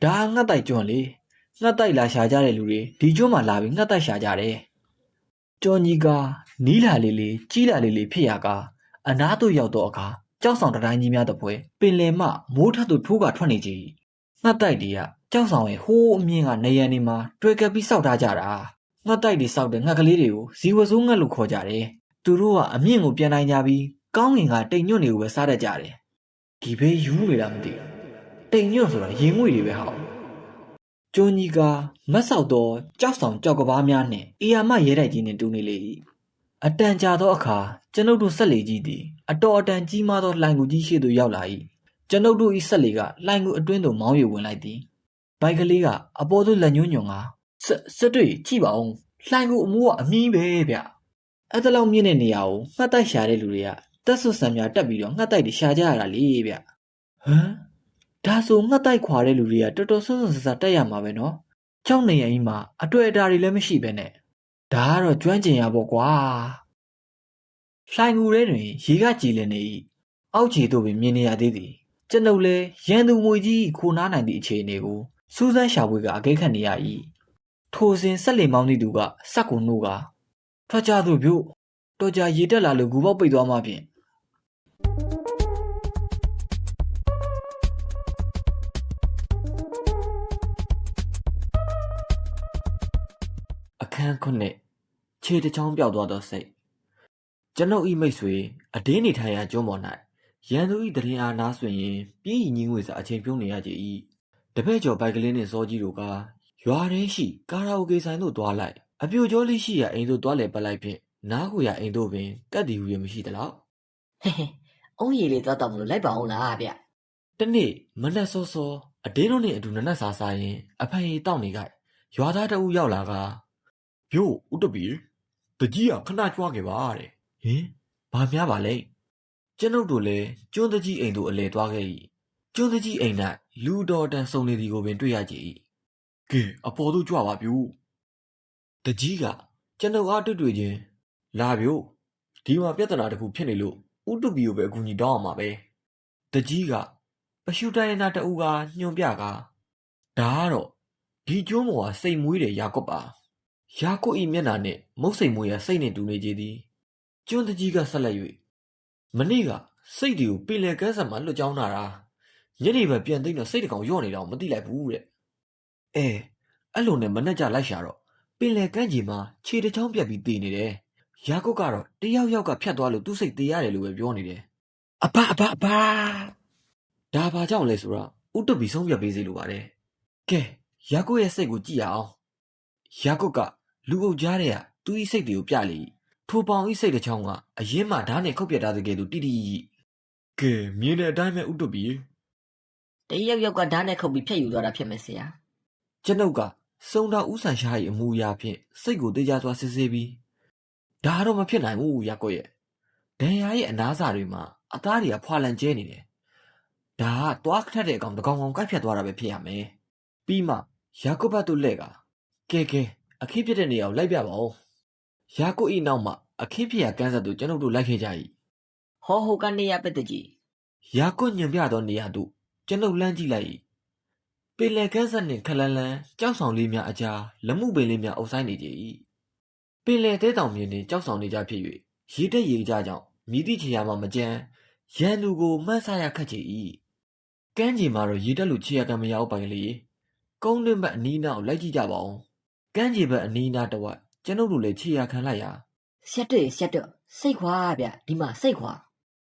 ဒါငှက်တိုက်ကျွန်းလေငှက်တိုက်လာရှာကြတဲ့လူတွေဒီကျွန်းမှာလာပြီးငှက်တိုက်ရှာကြတယ်ကျွန်းကြီးက နီးလာလေးကြီးလာလေးဖြစ်ရကအနားသို့ရောက်တော့အခါကြောက်ဆောင်တတိုင်းကြီးများတပွဲပင်လယ်မှမိုးထပ်သို့ထိုးကထွက်နေကြ၏ငှက်တိုက်တွေကကြောက်ဆောင်ရဲ့ဟိုးအမြင့်ကနေရန်ဒီမှာတွေ့ကပ်ပြီးစောက်ထားကြတာငှက်တိုက်တွေစောက်တဲ့ငှက်ကလေးတွေကိုဇီဝဆိုးငှက်လို့ခေါ်ကြတယ်သူတို့ကအမြင့်ကိုပြန်နိုင်ကြပြီးကောင်းငင်ကတိမ်ညွန့်တွေကိုပဲစားတတ်ကြတယ်ဒီဘေးယူနေတာမသိတိမ်ညွန့်ဆိုတာရင်ငွေတွေပဲဟောကျွန်းကြီးကမတ်ဆောက်သောကြောက်ဆောင်ကြောက်ကဘားများနှင့်အီယာမရဲတိုက်ကြီးနှင့်တူနေလေ၏အတန်ကြာသောအခါကျွန်ုပ်တို့ဆက်လေကြီးသည်အတော်အတန်ကြီးမားသောလှိုင်ကူကြီးရှိသို့ရောက်လာ၏ကျွန်ုပ်တို့၏ဆက်လေကလှိုင်ကူအတွင်းသို့မောင်း၍ဝင်လိုက်သည်ဘိုက်ကလေးကအပေါ်သို့လက်ညှိုးညွန်ကဆက်တွေ့ကြည့်ပါဦးလှိုင်ကူအမိုးကအမီးပဲဗျအဲ့ဒါလောက်မြင့်တဲ့နေရာကိုငှက်တိုက်ရှာတဲ့လူတွေကတက်ဆွဆံများတက်ပြီးတော့ငှက်တိုက်တွေရှာကြရတာလေဗျဟမ်ဒါဆိုငှက်တိုက်ခွာတဲ့လူတွေကတော်တော်ဆွဆွဆဆတက်ရမှာပဲနော်ကျောင်းနေရင်ကြီးမှာအတွေ့အတာတွေလည်းမရှိပဲနဲ့ဒါကတော့ကျွမ်းကျင်ရပေါ့ကွာလှိုင်ကူထဲတွင်ရေကကြည်လည်နေ၏အောက်ခြေသို့ပင်မြင်နေရသေးသည်ကျွန်ုပ်လည်းရန်သူမွေကြီးခိုနားနိုင်သည့်အခြေအနေကိုစူးစမ်းရှာဖွေကအကဲခတ်နေရ၏ထိုစဉ်ဆက်လေမောင်းသည့်သူကစက်ကိုနှိုးကထွက်ကြသူပြုတ်တော်ကြာရေတက်လာလို့ဂူပေါက်ပိတ်သွားမှဖြင့်အခန်းခုနှစ်ခြေတစ်ချောင်းပြောက်သွားသောစိတ်ကျွန်ုပ်ဤမိတ်ဆွေအဒင်းနေထိုင်ရာကျွန်းပေါ်၌ရန်သူဤတရင်အားနားဆွင်ရင်ပြင်းညီငွေစာအချိန်ပြုံးနေရကြ၏တပည့်ကျော်ဘိုက်ကလေးနှင့်စောကြီးတို့ကရွာထဲရှိကာရာအိုကေဆိုင်သို့သွားလိုက်အပြိုကျော်လေးရှိရာအိမ်သို့သွားလည်ပတ်လိုက်ဖြင့်နားကိုရအိမ်သို့ပင်ကတ်တီဟူ၍မရှိသလောက် ဟဲ့အုံးရည်လေးသွားတော့မလို့လိုက်ပါအောင်လားဗျ တနေ့မနက်စောစောအဒင်းတို့နှင့်အတူနနက်စာစားရင်အဖေတောက်နေကြရွာသားတဦးရောက်လာကပြို့ဥတပီတကြီးကခဏကြွားခဲ့ပါတဲ့ဟင်ဘာများပါလဲကျွန်ုပ်တို့လည်းကျွန်းတကြီးအိမ်သို့အလဲသွားခဲ့၏ကျွန်းတကြီးအိမ်၌လူတော်တန်စုံနေသည်ကိုပင်တွေ့ရကြ၏ကဲအပေါ်သို့ကြွပါပြို့တကြီးကကျွန်ုပ်အားတွေ့ချင်းလာပြို့ဒီမှာပြဿနာတစ်ခုဖြစ်နေလို့ဥတပီကိုပဲအကူအညီတောင်းအောင်ပါပဲတကြီးကပရှုတိုင်းနာတအူကညွန်ပြကဒါကတော့ဒီကျွန်းပေါ်ကစိတ်မွေးတယ်ယာကွပ်ပါယာကွပ်ဤမျက်နှာနဲ့မုတ်စိတ်မွေးရစိတ်နဲ့တူနေကြသည်ကျွန်းတကြီးကဆက်လက်၍မနေ့ကစိတ်တွေကိုပင်လယ်ကမ်းစပ်မှာလွတ်ကြောင်းလာတာညနေပဲပြန်သိမ်းတော့စိတ်တကောင်ရော့နေတော့မသိလိုက်ဘူးတဲ့အဲ့လိုနဲ့မနှက်ကြလိုက်ရှာတော့ပင်လယ်ကမ်းခြေမှာခြေတစ်ချောင်းပြတ်ပြီးတည်နေတယ်ယာကွပ်ကတော့တယောက်ယောက်ကဖြတ်သွားလို့သူ့စိတ်တည်ရတယ်လို့ပဲပြောနေတယ်အဘဒါဘာကြောင့်လဲဆိုတော့ဥတုပီဆုံးဖြတ်ပေးစီလိုပါတယ်ကဲယာကွပ်ရဲ့စိတ်ကိုကြည့်ရအောင်ယာကွပ်ကလူအုပ်ကြားထဲကသူ့ဤစိတ်တွေကိုပြလေထိုပေါင်ဤစိတ်တစ်ချောင်းကအရင်မှဓာတ်နဲ့ခုတ်ပြတ်ထားတဲ့ကဲသူတိတိကဲမြင်တဲ့အတိုင်းပဲဥတုပီ တယောက်ယောက်ကဓာတ်နဲ့ခုတ်ပြီးဖြတ်ယူသွားတာဖြစ်မယ်ဆရာ ကျွန်ုပ်ကစုံတော်ဦးဆန်ရှား၏အမူအရာဖြင့်စိတ်ကိုတေးကြစွာစစ်ဆေးပြီးဒါတော့မဖြစ်နိုင်ဘူးယာကွပ်ရဲ့ဒဏ်ရာရဲ့အနားစာတွေမှာအသားတွေကဖွာလန်ကျဲနေတယ်ဒါကသွားခတ်တဲ့အကောင်တကောင်ကောင်ကိုက်ဖြတ်သွားတာပဲဖြစ်ရမယ်ပြီးမှယာကွပ်ဘတ်တို့လက်ကကဲအခင်းပြတဲ့နေရာကိုလိုက်ပြပါဦးယာကွပ်၏နောက်မှအခင်းပြရာကန်းဆက်သို့ကျွန်ုပ်တို့လိုက်ခဲ့ကြ၏ဟောကနေရပက်တကြီး ယာကွပ်ညွန်ပြသောနေရာသို့ကျွန်ုပ်လမ်းကြည့်လိုက်၏ပင်လယ်ကမ်းဆက်နှင့်ခလန်းလန်းကြောက်ဆောင်လေးများအကြားလက်မှုပင်လေးများအုပ်ဆိုင်နေကြ၏ပင်လယ်တဲတောင်မြင်နှင့်ကြောက်ဆောင်နေကြဖြစ်၍ရေတက်ရေကြကြောင့်မြည်သည့်ခြေရာမှမကြမ်းရန်သူကိုမှန်းဆရခတ်ချေ၏ကမ်းခြေမှာတော့ရေတက်လို့ခြေရကံမရအောင်ပိုင်လေကုန်းတွင်းဘက်အနီးနားကိုလိုက်ကြည့်ကြပါဦးကမ်းခြေဘက်အနီးနားတစ်ဝက်ကျွန်ုပ်တို့လည်းခြေရခံလိုက်ရာဆက်တွေ့စိတ်ခွာဗျဒီမှာစိတ်ခွာ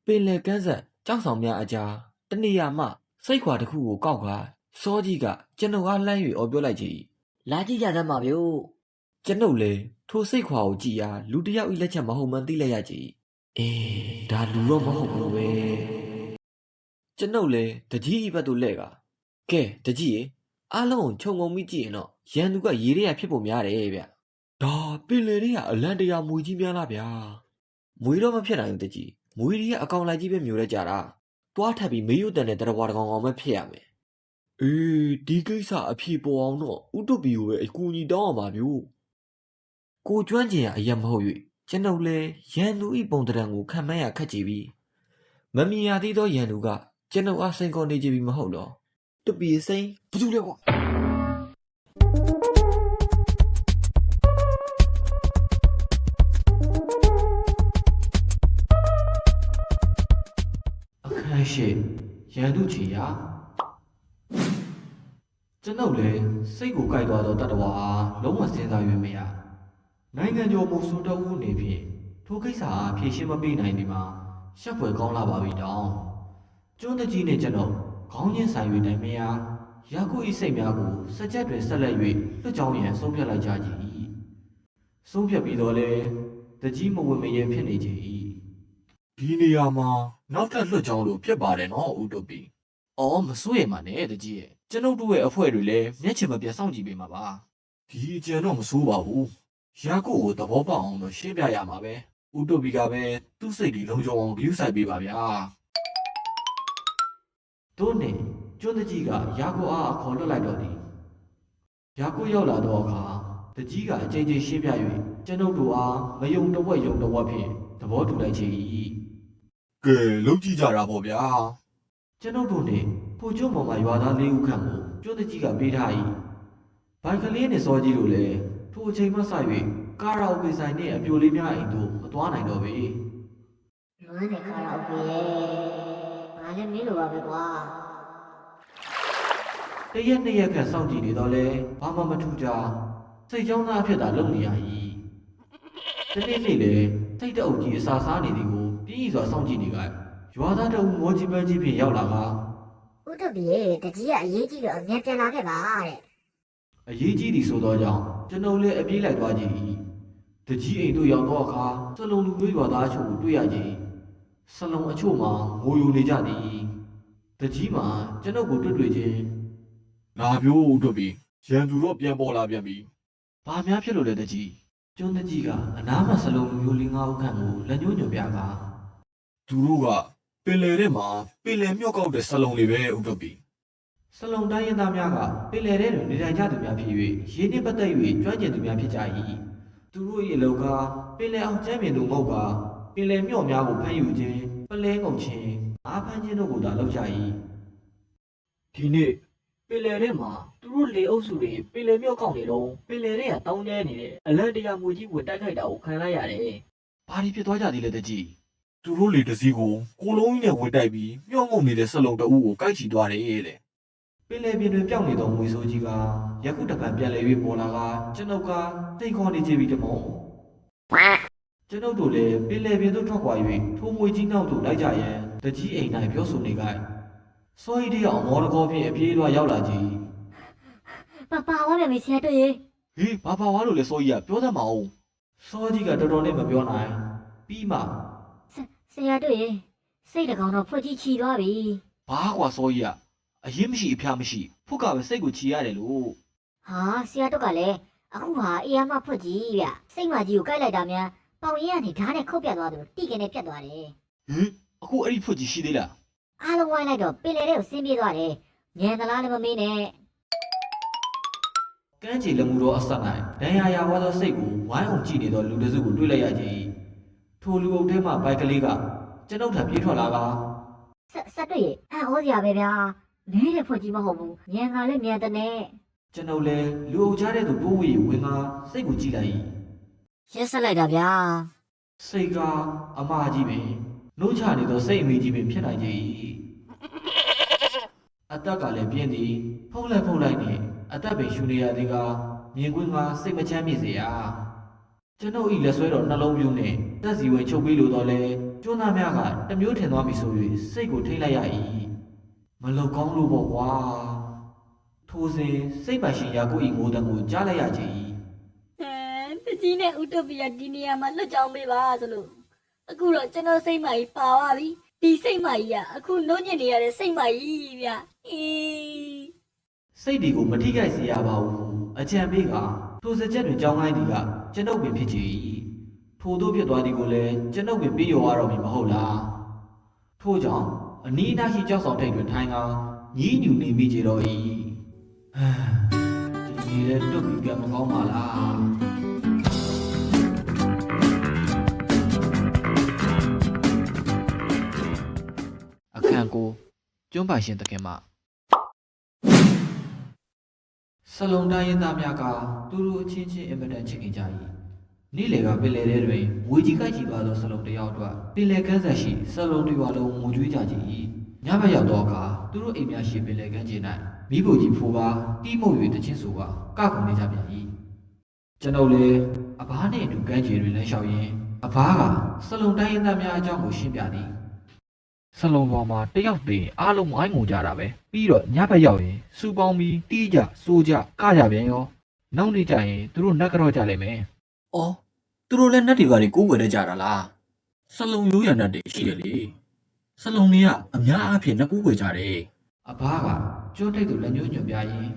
ပင်လယ်ကမ်းဆက်ကြောက်ဆောင်များအကြားတနေရာမှစိတ်ခွာတစ်ခုကိုကောက်ခါစောကြီးကကျွန်ုပ်အားလှမ်း၍အော်ပြောလိုက်ချေလာကြည့်ကြသမ်းပါဗျို့ကျွန်ုပ်လည်းထိုစိတ်ခွာကိုကြည့်ရာလူတစ်ယောက်ဤလက်ချက်မဟုတ်မှန်းသိလိုက်ရကြည်ဒါလူတော့မဟုတ်ဘူးပဲကျွန်ုပ်လည်းတကြီးဤဘက်သို့လှည့်ကကဲတကြီးရေအားလုံးကိုခြုံငုံမိကြည့်ရင်တော့ရန်သူကရေထဲရဖြစ်ဖို့များတယ်ဗျဒါပင်လယ်ထဲကအလန့်တရာမွေကြီးများလားဗျာမွေတော့မဖြစ်နိုင်ဘူးတကြီးမွေတွေကအကောင်လိုက်ကြီးပဲမျိုးလဲကြတာတွားထပ်ပြီးမေးရုပ်တန်တဲ့တရဝါတကောင်ကောင်ပဲဖြစ်ရမယ်ဒီကိစ္စအဖြေပေါ်အောင်တော့ဥတုပီကိုပဲအကူအညီတောင်းအောင်ပါမျိုးကိုကျွမ်းကျင်ရအရက်မဟုတ်၍ကျွန်ုပ်လည်းရန်သူဤပုံတံကိုခံမှန်းရခက်ကြည့်ပြီးမမြင်ရသေးသောရန်သူကကျွန်ုပ်အားစိန်ခေါ်နေကြပြီမဟုတ်တော့တပီစိန်ဘာလို့လဲကွာ ရှစ်ရန်သူချီယာကျွန်ုပ်လည်းစိတ်ကိုကြိုက်သွားသောတတ္တဝါအားလုံးဝစဉ်းစား၍မရနိုင်ငံကျော်မုတ်ဆိုးတအူးနေဖြင့်ထိုကိစ္စအားဖြေရှင်းမပေးနိုင်ဒီမှာရှက်ဖွယ်ကောင်းလာပါပြီတောင်ကျွန်းတကြီးနှင့်ကျွန်ုပ်ခေါင်းချင်းဆိုင်၍တိုင်မယာရာခု၏စိတ်များကိုစကြက်တွင်ဆက်လက်၍လွတ်ကြောင်းရန်ဆုံးဖြတ်လိုက်ကြ၏ဆုံးဖြတ်ပြီးတော့လေတကြီးမဝင်မရဲဖြစ်နေကြ၏ဒီနေရာမှာနောက်ထပ်လွတ်ကြောင်းလို့ဖြစ်ပါတယ်နော်ဦးတိုပီအော်မစိုးရိမ်ပါနဲ့တကြီးရဲ့ကျွန်ုပ်တို့ရဲ့အဖွဲ့တွေလည်းမျက်ချင်မပြတ်စောင့်ကြည့်ပေးမှာပါဒီအကျန်တော့မစိုးပါဘူးရာခုကိုသဘောပေါက်အောင်တော့ရှင်းပြရမှာပဲဦးတိုပီကပဲသူ့စိတ်ဒီလုံးကြုံအောင်ဂရုစိုက်ပေးပါဗျာတို့နဲ့ကျွန်းတကြီးကရာခုအားအခေါ်လွတ်လိုက်တော့သည်ရာခုရောက်လာတော့အခါတကြီးကအကြိမ်ကြိမ်ရှင်းပြ၍ကျွန်ုပ်တို့အားမယုံတဝက်ယုံတဝက်ဖြင့်သဘောတူလိုက်ချေ၏ကဲလုံးကြည့်ကြတာပေါ့ဗျာကျွန်ုပ်တို့နဲ့ဖိုကျွန်းပေါ်မှာရွာသား၄ဦးခန့်ကိုကျွန်းတကြီးကပေးထား၏ဘိုင်ကလေးနဲ့စောကြီးတို့လည်းထိုအချိန်မှစ၍ကာရာအိုကေဆိုင်နှင့်အပြိုလေးများအိမ်သို့မသွားနိုင်တော့ပေ နွားနဲ့ခါတော့ပြီငါလည်းမင်းလိုပါပဲကွာ တရက်နှစ်ရက်ခန့်စောင့်ကြည့်နေတော့လဲဘာမှမထူးကြစိတ်ကြောင်းသားအဖြစ်သာလုံနေရ၏တနေ့နေ့လေစိတ်တအုပ်ကြီးအစာစားနေသည်ကိုပြင်းရစွာစောင့်ကြည့်နေကရွာသားတအုပ်မောကြီးပန်းကြီးဖြင့်ရောက်လာက ဥတ္တပြေတကြီးကအရေးကြီးတော့အမြဲပြန်လာခဲ့ပါတဲ့အ ရေးကြီးသည်ဆိုသောကြောင့်ကျွန်ုပ်လည်းအပြေးလိုက်သွားကြ၏တကြီးအိမ်သို့ရောက်သောအခါစလုံးလူမျိုးရွာသားအချို့ကိုတွေ့ရကြ၏စလုံးအချို့မှာငိုယိုနေကြသည်တကြီးမှာကျွန်ုပ်ကိုတွေ့ချင်းလာပြိုးဦးတို့ပြီရန်သူတော့ပြန်ပေါ်လာပြန်ပြီဘာများဖြစ်လို့လဲတကြီးကျွန်းတကြီးကအနားမှာစလုံးလူမျိုးလေး၅ဦးခန့်ကိုလက်ညှိုးညွှန်ပြကသူတို့ကပင်လယ်ထဲမှာပင်လယ်မြော့ကောက်တဲ့စလုံးလေးပဲဦးတို့ပြီစလုံးတိုင်းရင်းသားများကပင်လယ်ထဲတွင်နေထိုင်ကြသူများဖြစ်၍ရေနှင့်ပတ်သက်၍ကျွမ်းကျင်သူများဖြစ်ကြ၏သူတို့၏အလုပ်ကပင်လယ်အောင်ကျမ်းမြင်သူမဟုတ်ပါပင်လယ်မြော့များကိုဖမ်းယူခြင်းပလဲငုံခြင်းအားဖမ်းခြင်းတို့ကိုသာလုပ်ကြ၏ဒီနေ့ပင်လယ်ထဲမှာသူတို့လေအုပ်စုတွေပင်လယ်မြော့ကောက်နေတော့ပင်လယ်ထဲကတောင်းကျဲနေတဲ့အလန့်တရာမူကြီးဝင်တိုက်ခိုက်တာကိုခံလိုက်ရတယ်ဘာဒီဖြစ်သွားကြသေးလဲတကြီးသူတို့လေတစည်းကိုကိုလုံးကြီးနဲ့ဝင်တိုက်ပြီးမြော့ငုံနေတဲ့စလုံးတအုပ်ကိုကိုက်ချီသွားတယ်တဲ့ပင်လယ်ပြင်တွင်ပျောက်နေသောငွေစိုးကြီးကယခုတပံပြန်လည်၍ပေါ်လာကကျွန်ုပ်ကတိတ်ခေါ်နေကြပြီတမောကျွန်ုပ်တို့လည်းပင်လယ်ပြင်သို့ထွက်ခွာ၍ထိုငွေကြီးနောက်သို့လိုက်ကြရန်တကြီးအိမ်၌ပြောဆိုနေကြစောရီတယောက်မော်ဒကောဖြင့်အပြေးလွှာရောက်လာကြည် ပါဝါမယ်မဆရာတို့ရေ ဟေးဘာပါဝါလို့လဲစောကြီးကပြောတတ်မအောင်စောကြီးကတော်တော်နဲ့မပြောနိုင်ပြီးမှ ဆရာတို့ရေစိတ်တကောင်တော့ဖွက်ကြီးချီသွားပြီ ဘာကွာစောကြီးကအရင်မရှိအဖျားမရှိဖုတ်ကပဲစိတ်ကိုချီရတယ်လို့ ဟာဆရာတို့ကလည်းအခုဟာအေးအမဖွက်ကြီးဗျစိတ်မကြီးကိုကိုက်လိုက်တာများပေါင်ရည်ကနေဓာတ်နဲ့ခုတ်ပြတ်သွားတယ်တိကနေပြတ်သွားတယ် ဟင်အခုအဲ့ဒီဖုတ်ကြီးရှိသေးလား အားလုံးဝိုင်းလိုက်တော့ပင်လယ်ထဲကိုဆင်းပြေးသွားတယ်ညံသလားလည်းမမေးနဲ့ ကမ်းခြေလက်မှုတော်အဆက်၌ဒဏ်ရာရသွားသောစိတ်ကိုဝိုင်းအောင်ကြည့်နေသောလူတစ်စုကိုတွေ့လိုက်ရကြ၏ထိုလူအုပ်ထဲမှဘိုက်ကလေးကကျွန်ုပ်ထံပြေးထွက်လာက ဆက်တွေ့ရေအံ့ဩစရာပဲဗျာနဲတဲ့ဖွက်ကြီးမဟုတ်ဘူးညံကလည်းညံတဲ့နဲ့ ကျွန်ုပ်လည်းလူအုပ်ကြားတဲ့သူတိုးဝေဝင်ကစိတ်ကိုကြည့်လိုက်၏ ရက်ဆက်လိုက်တာဗျာ စိတ်ကအမကြီးပင်နှုတ်ချနေသောစိတ်အမိကြီးပင်ဖြစ်နိုင်ကြ၏အတက်ကလည်းပြင်းသည်ဖုံးလိုက်နှင့်အသက်ပင်ရှူနေရသည်ကမြင်ကွင်းကစိတ်မချမ်းမြေစေရာကျွန်ုပ်၏လက်ဆွဲတော်နှလုံးပြိုးနှင့်တက်စီဝင်ချုပ်ပေးလိုတော့လဲကျွန်းသားများကတမျိုးထင်သွားပြီဆို၍စိတ်ကိုထိတ်လိုက်ရ၏မလုံကောင်းလို့ပေါ့ကွာထိုစဉ်စိတ်ပိုင်ရှင်ရာကို၏ငိုတံကိုကြားလိုက်ရကြ၏တကြီးနဲ့ဥတ္တပီယာဒီနေရာမှာလွတ်ကြောင်းပေးပါဆိုလို့အခုတော့ကျွန်တော်စိတ်မကြီးပါသွားပြီဒီစိတ်မကြီးကအခုနှုတ်ညစ်နေရတဲ့စိတ်မကြီးဗျအေး စိတ်ဒီကိုမထိခိုက်စေရပါဘူးအကြံပေးကထိုစကြက်တွင်ကြောင်းခိုင်းသည်ကကျွန်ုပ်ပင်ဖြစ်ကြ၏ထိုတို့ဖြစ်သွားသည်ကိုလည်းကျွန်ုပ်ပင်ပြေရောရတော့မည်မဟုတ်လားထို့ကြောင့်အနီးအနားရှိကြောက်ဆောင်ထိပ်တွင်ထိုင်ကညည်းညူနေမိကြတော့၏ဒီနေ့လည်းတွတ်ပြီးပြမကောင်းပါလားအခန်းကိုကျွန်းပိုင်ရှင်တခင်မစလုံးတိုင်းရင်းသားများကသူတို့အချင်းချင်းအင်မတန်ချစ်ခင်ကြ၏နေ့လယ်ကပင်လယ်ထဲတွင်ဝေကြီးကိုက်ချီသွားသောစလုံးတစ်ယောက်အတွက်ပင်လယ်ကမ်းဆက်ရှိစလုံးတစ်ရွာလုံးငိုကြွေးကြကြ၏ ညဘက်ရောက်တော့အခါသူတို့အိမ်များရှိပင်လယ်ကမ်းခြေ၌မိဖို့ကြီးဖိုးပါတီးမှုတ်၍တချင်းဆိုပါကခုန်နေကြပြန်၏ကျွန်ုပ်လည်းအဘားနှင့်အတူကမ်းခြေတွင်လမ်းလျှောက်ရင်းအဘားကစလုံတိုင်းရင်းသားများအကြောင်းကိုရှင်းပြသည်စလုံပေါ်မှာတယောက်တည်းအားလုံးမိုင်းငုံကြတာပဲပြီးတော့ညဘက်ရောက်ရင်စူပေါင်းပြီးတီးကြစိုးကြကကြပြန်ရောနောက်နေ့ကျရင်သူတို့နတ်ကတော့ကြလိမ့်မယ်။အော်သူတို့လည်းနတ်တွေပါလေကိုးကွယ်တတ်ကြတာလား။စလုံရိုးရနတ်တွေရှိတယ်လေ။စလုံတွေကအများအားဖြင့်နတ်ကိုးကွယ်ကြတယ်။အဘကကျွန်းထိပ်သူလက်ညှိုးညွှန်ပြရင်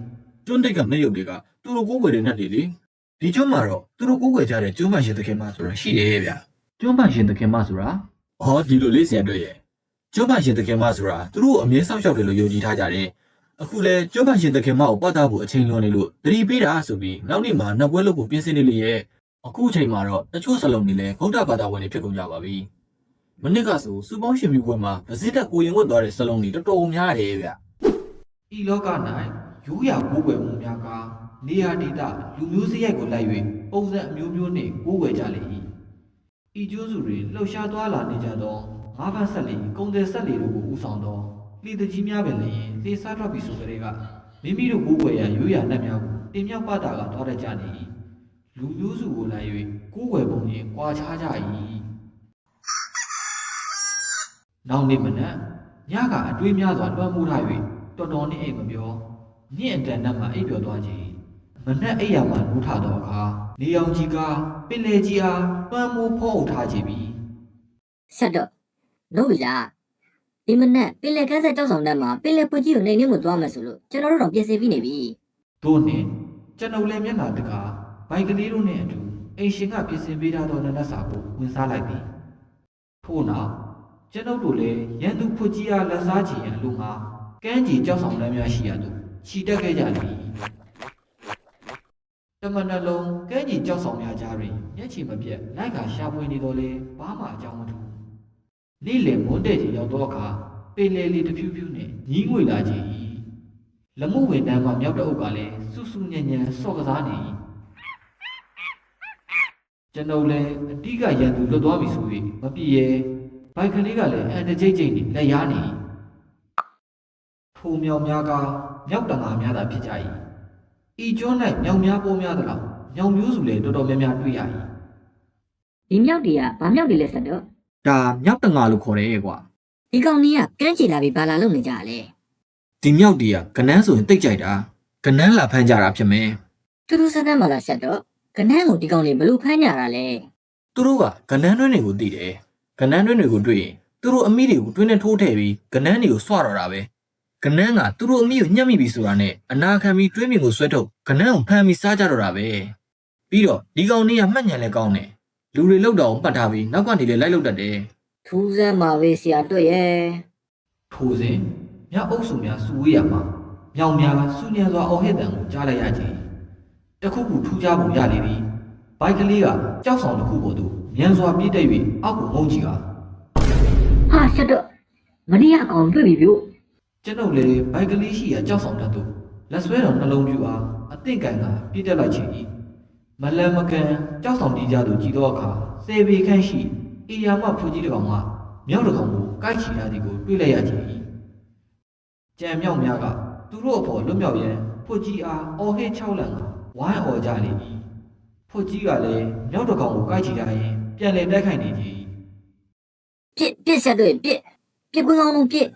ကျွန်းထိပ်ကနှရုပ်တွေကသူတို့ကိုးကွယ်တဲ့နတ်တွေလေ။ဒီကျွန်းမှာတော့သူတို့ကိုးကွယ်ကြတဲ့ကျွန်းမရှင်သခင်မဆိုတာရှိတယ်ဗျ။ကျွန်းမရှင်သခင်မဆိုတာအော်ဒီလိုလေးဆရာတို့ရဲ့ကျွန်းမရှင်သခင်မဆိုတာသူတို့အမြဲစောင့်ရှောက်တယ်လို့ယုံကြည်ထားကြတယ်။အခုလဲကျွန်းမရှင်သခင်မကိုပတ်သားဖို့အချိန်လွန်နေလို့တတိပေးတာဆိုပြီးနောက်နေ့မှာနှစ်ပွဲလုပ်ဖို့ပြင်ဆင်နေလေရဲ့အခုချိန်မှာတော့တချို့စလုံးတွေလည်းဗုဒ္ဓဘာသာဝင်တွေဖြစ်ကုန်ကြပါပြီ။မနစ်ကဆိုစူပေါင်းရှင်မြူပွဲမှာဗဇစ်တက်ကိုရင်ဝတ်သွားတဲ့စလုံးတွေတော်တော်များတယ်ဗျ။ဤလောက၌ရိုးရာကိုးကွယ်မှုများကနေရာဒေသလူမျိုးစရိုက်ကိုလိုက်၍ပုံစံအမျိုးမျိုးနှင့်ကိုးကွယ်ကြလေ၏။ဤကျိုးစုတွင်လှုပ်ရှားသွားလာနေကြသောငါးဖက်ဆက်လီကုံတယ်ဆက်လီတို့ကိုဦးဆောင်သောလီတကြီးများပင်လည်းသေစားထွက်ပြီးဆိုကြတဲ့ကမိမိတို့ကိုးကွယ်ရာရိုးရာနတ်များကိုတင်မြောက်ပတာကတော်တတ်ကြနေ၏လူမျိုးစုကိုလိုက်၍ကိုးကွယ်ပုံနှင့်ကြွားခြားကြ၏နောက်နေ့မနက်ညကအတွေးများစွာလွှမ်းမိုးထား၍တော်တော်နှင့်အိမ်မပြောညင့်အတန်နတ်မှအိပ်ပျော်သွားခြင်းမနက်အိယာမှနိုးထသောအခါနေအောင်ကြီးကပင်လေကြီးအားလွှမ်းမိုးဖော်အုပ်ထားခြင်းပြီ ဆက်တော့လို့ပြီလားဒီမနက်ပင်လယ်ကမ်းဆက်ကြောက်ဆောင်တန်းမှာပင်လယ်ပွကြီးကိုနေနေကိုသွားမယ်ဆိုလို့ကျွန်တော်တို့တော့ပြင်ဆင်ပြီးနေပြီ တို့နှင့်ကျွန်ုပ်လည်းမျက်နှာတကားဘိုက်ကလေးတို့နှင့်အတူအိမ်ရှင်ကပြင်ဆင်ပေးထားသောနနက်စာကိုဝင်စားလိုက်သည်ထို့နောက်ကျွန်ုပ်တို့လည်းရန်သူဖွကြီးအားလက်စားချင်ရန်လို့ငါကမ်းခြေကြောက်ဆောင်တန်းများရှိရာသို့ခြိတက်ခဲ့ကြသည်တမန်နှလုံးကမ်းခြေကြောက်ဆောင်များကြားတွင်မျက်ခြေမပြတ်လိုက်ခါရှာဖွေနေတော်လဲဘာမှအကြောင်းမထူနေ့လယ်မွန်းတဲ့ချိန်ရောက်သောအခါပင်လယ်လေးတစ်ဖြူးဖြူးနှင့်ညီးငွေလာခြင်း၏လက်မှုဝင်တန်းမှမြောက်တအုပ်ကလည်းစူးစူးညံ့ညံ့ဆော့ကစားနေ၏ကျွန်ုပ်လည်းအတိကရန်သူလွတ်သွားပြီဆို၍မပြေရဲဘိုက်ကလေးကလည်းအန်တကြိတ်ကြိတ်နှင့်လက်ရနေ၏ထိုမြောင်များကမြောက်တငါများသာဖြစ်ကြ၏ဤကျွန်း၌မြောင်များပေါ်များသလားမြောင်မျိုးစုလည်းတော်တော်များများတွေ့ရ၏ဒီမြောက်တွေကဘာမြောက်တွေလဲဆက်တော့ ဒါမြောက်တငါလို့ခေါ်တယ်ကွာ ဒီကောင်ကြီးကကန်းချီလာပြီးဘာလာလုပ်နေကြလဲ ဒီမြောက်တီးကကနန်းဆိုရင်တိတ်ကြိုက်တာကနန်းလာဖမ်းကြတာဖြစ်မယ် တူတူစမ်းမလာဆက်တော့ကနန်းကိုဒီကောင်လေးဘလို့ဖမ်းကြတာလဲ သူတို့ကကနန်းတွင်းတွေကိုသိတယ်ကနန်းတွင်းတွေကိုတွေ့ရင်သူတို့အမိတွေကိုတွင်းနဲ့ထိုးထည့်ပြီးကနန်းတွေကိုဆွတော့တာပဲကနန်းကသူတို့အမိကိုညှက်မိပြီဆိုတာနဲ့အနာခံပြီးတွင်းမြင်ကိုဆွဲထုတ်ကနန်းကိုဖမ်းပြီးစားကြတော့တာပဲပြီးတော့ဒီကောင်လေးကမှတ်ညံလဲကောင်းတယ်လူတွေလောက်တော့မှတ်ထားပြီးနောက်ကနေလည်းလိုက်လောက်တတ်တယ် ထူးစမ်းပါပဲဆရာတွေ့ရဲ့ ထိုစဉ်မြောက်အုပ်စုများစူဝေးရမှာမြောင်များစူညံစွာအော်ဟစ်တံကိုကြားလိုက်ရခြင်းတခုခုထူးခြားပုံရလေသည်ဘိုက်ကလေးကကြောက်ဆောင်တစ်ခုပေါ်သို့မြန်စွာပြေးတက်၍အောက်ကိုငုံကြည့်က ဟာဆက်တော့မနေ့ကအကောင်တွေ့ပြီဗျို့ ကျွန်ုပ်လည်းဘိုက်ကလေးရှိရာကြောက်ဆောင်တတ်သို့လက်ဆွဲတော်နှလုံးပြူအားအသင့်ကန်ကပြေးတက်လိုက်ခြင်း၏မလန်မကန်ကြောက်ဆောင်တီးကြသို့ကြည်သောအခါစေပေခန့်ရှိအေယာမဖွကြီးတစ်ကောင်ကမြောက်တစ်ကောင်ကိုကိုက်ချီထားသည်ကိုတွေ့လိုက်ရခြင်း၏ကြံမြောက်များကသူတို့အဖို့လွတ်မြောက်ရန်ဖွကြီးအားအော်ဟစ်၆လံကဝိုင်းအော်ကြလေ၏ဖွကြီးကလည်းမြောက်တစ်ကောင်ကိုကိုက်ချီထားရင်ပြန်လည်တိုက်ခိုက်နေခြင်း ပြစ်ဆက်တွေ့ပြစ်ကွင်းကောင်းလုံးပြစ်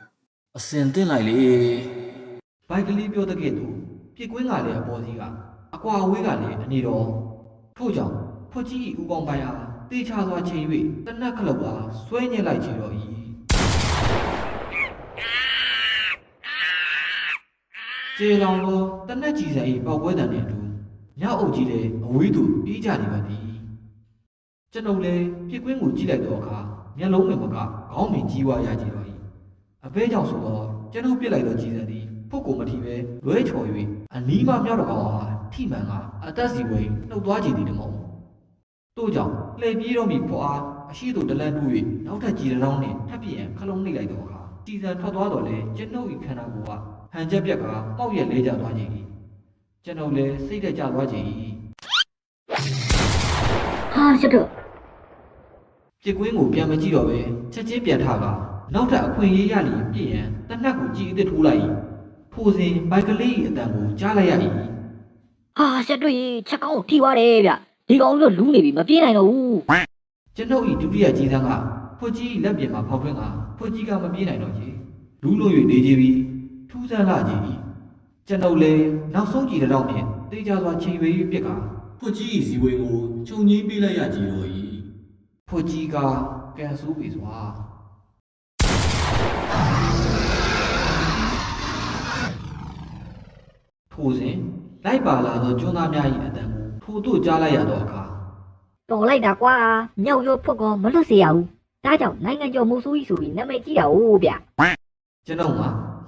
အစင်တင်လိုက်လေဘိုက်ကလေးပြောတဲ့ကဲ့သို့ပြစ်ကွင်းကလည်းအပေါ်စီကအကွာအဝေးကလည်းအနေတော်ထို့ကြောင့်ဖွကြီး၏ဦးကောင်းပိုင်းအားတေချာစွာချိန်၍တနက်ခလုတ်အားဆွဲညစ်လိုက်ချေတော်၏ကျေလောင်သောတနက်ကြီးစံ၏ပေါက်ပွဲတံနှင့်အတူမြောက်အုပ်ကြီးလည်းအဝေးသို့ပြေးကြနေပါသည်ကျွန်ုပ်လည်းပြစ်ကွင်းကိုကြည့်လိုက်သောအခါမျက်လုံးတွေမကခေါင်းပင်ကြီးဝါရကြတော်၏အဘဲကြောင့်ဆိုတော့ကျွန်ုပ်ပြစ်လိုက်သောကြီးစံသည်ဖုတ်ကိုမထီပဲလွဲချော်၍အနီးမှမြောက်တော်ကောင်အားထိမှန်ကအသက်စီဝိန်နှုတ်သွားကြည်သည်တမုံတို့ကြောင့်လှည့်ပြေးတော်မူဖွာအားအရှိတို့တလန့်တူး၍နောက်ထပ်ကြီးတောင်းနှင့်ထပ်ပြင်းခလုံးနှိပ်လိုက်သောအခါကြီးစံထွက်သွားတော်လဲကျွန်ုပ်၏ခန္ဓာကိုယ်ကဟန်ချက်ပြက်ကပေါက်ရက်လဲကျသွားခြင်း၏ကျွန်ုပ်လည်းစိတ်တက်ကြသွားခြင်း၏ ဟာဆက်တော့ ပြစ်ကွင်းကိုပြန်မကြည့်တော့ပဲချက်ချင်းပြန်ထက နောက်ထပ်အခွင့်အရေးရလျင်ပြည့်ရန်တနက်ကိုကြည်အစ်စ်ထိုးလိုက်၏ထိုစဉ်ဘိုက်ကလေး၏အတန်ကိုကြားလိုက်ရ၏ ဟာဆက်တွေ့ချက်ကောင်းကိုထိသွားတယ်ဗျဒီကောင်တို့လူနေပြီမပြေးနိုင်တော့ဘူး ကျွန်ုပ်၏ဒုတိယကြီးစန်းကဖွတ်ကြီးလက်ပြင်မှာဖောက်ထွင်းကဖွတ်ကြီးကမပြေးနိုင်တော့ချေလူလို၍နေကြပြီးထူးဆန်းလာခြင်း၏ကျွန်ုပ်လည်းနောက်ဆုံးကြည်တောင်ဖြင့်တေးကြစွာချိန်ရွေ၍ပြစ်ကဖွတ်ကြီး၏ဇီဝင်ကိုခြုံငင်းပေးလိုက်ရကြတော့၏ဖွတ်ကြီးကကန်ဆိုးပြီစွာထိုစဉ်လိုက်ပါလာသောကျွန်းသားများ၏အတန်ကိုထိုတို့ကြားလိုက်ရသောအခါ တော်လိုက်တာကွာမြောက်ရိုးဖွတ်ကောမလွတ်စေရဘူးဒါကြောင့်နိုင်ငံကျော်မိုးဆိုးကြီးဆိုပြီးနာမည်ကြီးတာဟုတ်ဗျ ကျွန်တော်က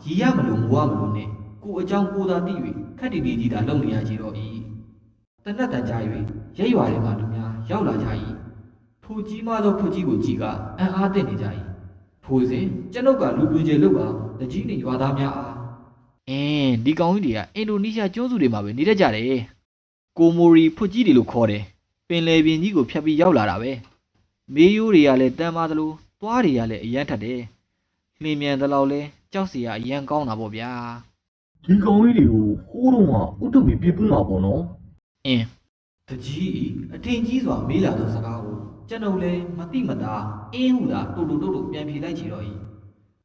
ရီရမလို့ငိုရမလို့နဲ့ကိုအကြောင်းကိုသာသိ၍ခက်တီတီကြီးသာလုံနေရကြတော့၏တနတ်တန်ကြား၍ရဲရွာထဲမှလူများရောက်လာကြ၏ထိုကြီးမားသောဖွကြီးကိုကြည်ကအံ့အားသင့်နေကြ၏ထိုစဉ်ကျွန်ုပ်ကလူပြွေကျလောက်ပါတကြီးနေရွာသားများအားဒီကောင်ကြီးတွေကအင်ဒိုနီးရှားကျွန်းစုတွေမှာပဲနေတတ်ကြတယ်ကိုမိုရီဖွကြီးတွေလို့ခေါ်တယ်ပင်လယ်ပြင်ကြီးကိုဖြတ်ပြီးရောက်လာတာပဲမေးရိုးတွေကလည်းတမ်းပါသလိုသွားတွေကလည်းအရန်ထက်တယ်လင်းမြန်သလောက်လဲကြောက်စရာအရန်ကောင်းတာပေါ့ဗျာ ဒီကောင်ကြီးတွေကိုဟိုးတော့ကဥတုပြီးပြပူးမှာပေါ့နော် တကြီးအထင်ကြီးစွာမေးလာသောစကားကိုကျွန်ုပ်လည်းမသိမသာအင်းဟုသာတူတူပြန်ဖြေလိုက်ချေတော့၏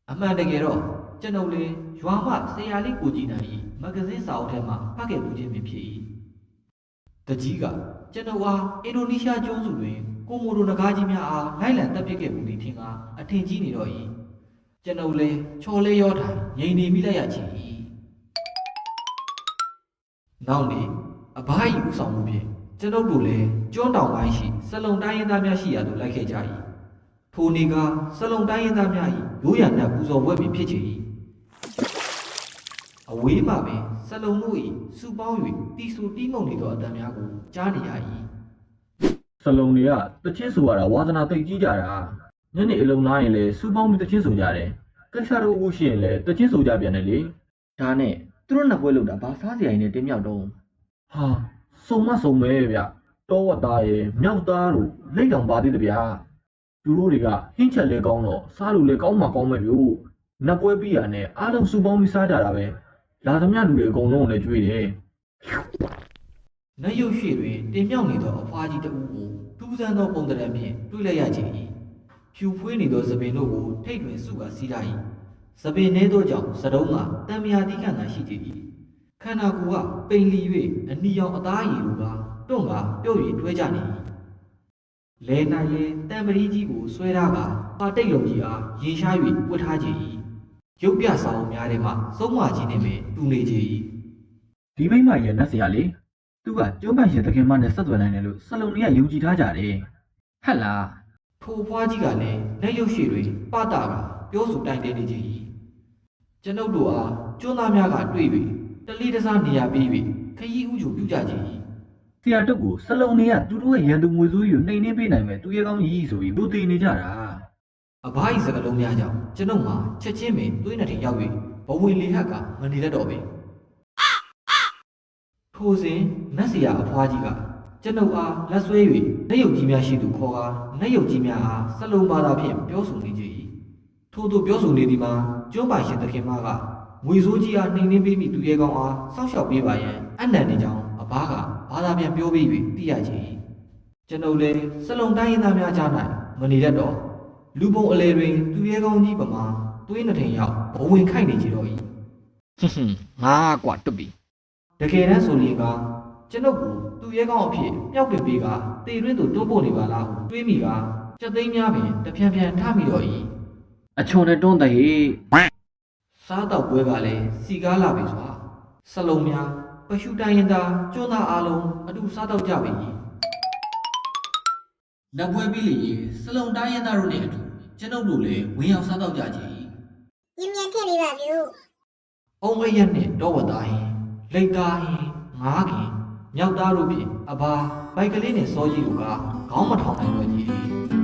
အမှန်တကယ်တော့ကျွန်ုပ်လည်းရွာမှဆရာလေးကိုကြည်နိုင်၏မဂ္ဂဇင်းစာအုပ်ထဲမှဖတ်ခဲ့မှုချင်းပင်ဖြစ်၏တကြီးကကျွန်ုပ်အားအင်ဒိုနီးရှားကျွန်းစုတွင်ကိုမိုရိုနဂါးကြီးများအားလိုက်လံတပ်ပစ်ခဲ့မှုသည်ထင်ကားအထင်ကြီးနေတော့၏ကျွန်ုပ်လည်းချော်လဲရောထိုင်ငြိမ်နေမိလိုက်ရချေ၏နောက်နေ့အဘ၏ဦးဆောင်မှုဖြင့်ကျွန်ုပ်တို့လည်းကျွန်းတောင်ပိုင်းရှိစလုံတိုင်းရင်းသားများရှိရာသို့လိုက်ခဲ့ကြ၏ထိုနေ့ကစလုံတိုင်းရင်းသားများ၏ရိုးရာနတ်ပူဇော်ပွဲပင်ဖြစ်ချေ၏အဝေးမှပင်စလုံတို့၏စုပေါင်း၍တီဆူတီးမှုန်နေသောအတန်များကိုကြားနေရ၏ စလုံးတွေကတချင်းဆိုရတာဝါသနာသိကြီးကြတာညနေအလုံးသားရင်လည်းစူပေါင်းပြီးတချင်းဆိုကြတယ်ကိစ္စတော့အခုရှိရင်လည်းတချင်းဆိုကြပြန်တယ်လေ ဒါနဲ့သူတို့နှစ်ပွဲလို့တာဘာစားစရာကြီးနဲ့တင်းမြောက်တော့ ဟာစုံမစုံပဲဗျတောဝတ်သားရဲ့မြောက်သားတို့လက်တောင်ပါသေးတယ်ဗျာသူတို့တွေကဟင်းချက်လဲကောင်းတော့စားလို့လဲကောင်းမှကောင်းမဲ့လို့နတ်ပွဲပြီးရနဲ့အားလုံးစူပေါင်းပြီးစားကြတာပဲလာသမျှလူတွေအကုန်လုံးလည်းကြွေးတယ် နတ်ရုပ်ရှိတွင်တင်မြောက်နေသောအဖွားကြီးတဦးကိုထူးဆန်းသောပုံသဏ္ဍာန်ဖြင့်တွေ့လိုက်ရခြင်း၏ဖြူဖွေးနေသောသပင်တို့ကိုထိတ်တွင်စုကာစီးထား၏သပင်နှဲသောကြောင့်စတုံးကတံမြာတိခန့်သာရှိကြ၏ခန္ဓာကိုယ်ကပိန်လီ၍အနီရောင်အသားရည်တို့ကတွန့်ကပြုတ်၍တွဲကြနေ၏လဲနိုင်လဲတံပရီးကြီးကိုဆွဲထားကပါတိတ်လုံးကြီးအားရင်ရှား၍ဝတ်ထားခြင်း၏ရုပ်ပြစာအုပ်များထဲမှစုံမကြီးနှင့်ပင်တူနေခြင်း၏ ဒီမိမရဲ့နတ်ဆရာလေသူကကျုံးပိုင်ရှင်တခင်မနဲ့ဆက်သွယ်နိုင်တယ်လို့စလုံးတွေကယုံကြည်ထားကြတယ်ဟဲ့လား ထိုဖွားကြီးကလည်းလက်ရုပ်ရှိတွင်ပတာကပြောဆိုတိုင်တဲနေခြင်း၏ကျွန်ုပ်တို့အားကျွန်းသားများကတွေ့၍တလီတစားနေရာပေး၍ခရီးဥချိုပြုကြခြင်း၏ ဆရာတုတ်ကိုစလုံးတွေကသူတို့ရဲ့ရန်သူငွေစိုးကြီးကိုနှိမ်နှင်းပေးနိုင်မယ်သူရဲ့ကောင်းကြီးဆိုပြီးလူသေးနေကြတာ အဘ၏စကလုံးများကြောင့်ကျွန်ုပ်မှာချက်ချင်းပင်သွေးနှထင်ရောက်၍ဘဝင်လေဟက်ကမနေတတ်တော့ပေထိုစဉ်နတ်ဆရာအဖွားကြီးကကျွန်ုပ်အားလက်ဆွဲ၍လက်ရုပ်ကြီးများရှိသူခေါ်ကာလက်ရုပ်ကြီးများအားစလုံးပါတာဖြင့်ပြောဆိုနေကြ၏ထို့သို့ပြောဆိုနေသည်မှာကျွန်းပိုင်ရှင်သခင်မကငွေစိုးကြီးအားနှိမ်နှင်းပေးမိသူရဲ့ကောင်းအားစောင့်ရှောက်ပေးပါရန်အနံ့နေကြောင်းအဘကဘာသာပြန်ပြောပေး၍သိရခြင်း၏ကျွန်ုပ်လည်းစလုံးတိုင်းရင်းသားများကြား၌မနေတတ်တော့လူပုံအလေတွင်သူရဲကောင်းကြီးပမာသွေးနှထင်ရောက်ဘဝင်ခိုက်နေကြတော့၏ငါကွာတွတ်ပြီတကယ်တမ်းဆိုရင်ကကျွန်ုပ်ကိုသူရဲကောင်းအဖြစ်ပျောက်ပင်ပေးကတေတွင်းသို့တိုးပို့နေပါလားဟုတွေးမိကစက်သိန်းများပင်တဖြန်းဖြန်းထမိတော့၏အချွန်နဲ့တွန်းတဲ့စားတော့ပွဲကလည်းစီကားလာပြီစွာစလုံးများပရှုတိုင်းရင်သားကျွန်းသားအားလုံးအတူစားတော့ကြပြီလက်ပွဲပြီးလေစလုံးတိုင်းရင်သားတို့နဲ့အတူကျွန်ုပ်တို့လည်းဝင်ရောက်စားတော့ကြခြင်း မြင်မြန်ခဲ့ပြီပါဗျူ အုံးမရက်နဲ့တောဝတ်သားဟင်းလိတ်သားဟင်းငါးခင်မြောက်သားတို့ဖြင့်အဘာဘိုက်ကလေးနဲ့စောကြီးတို့ကခေါင်းမထောင်နိုင်တော့ကြီး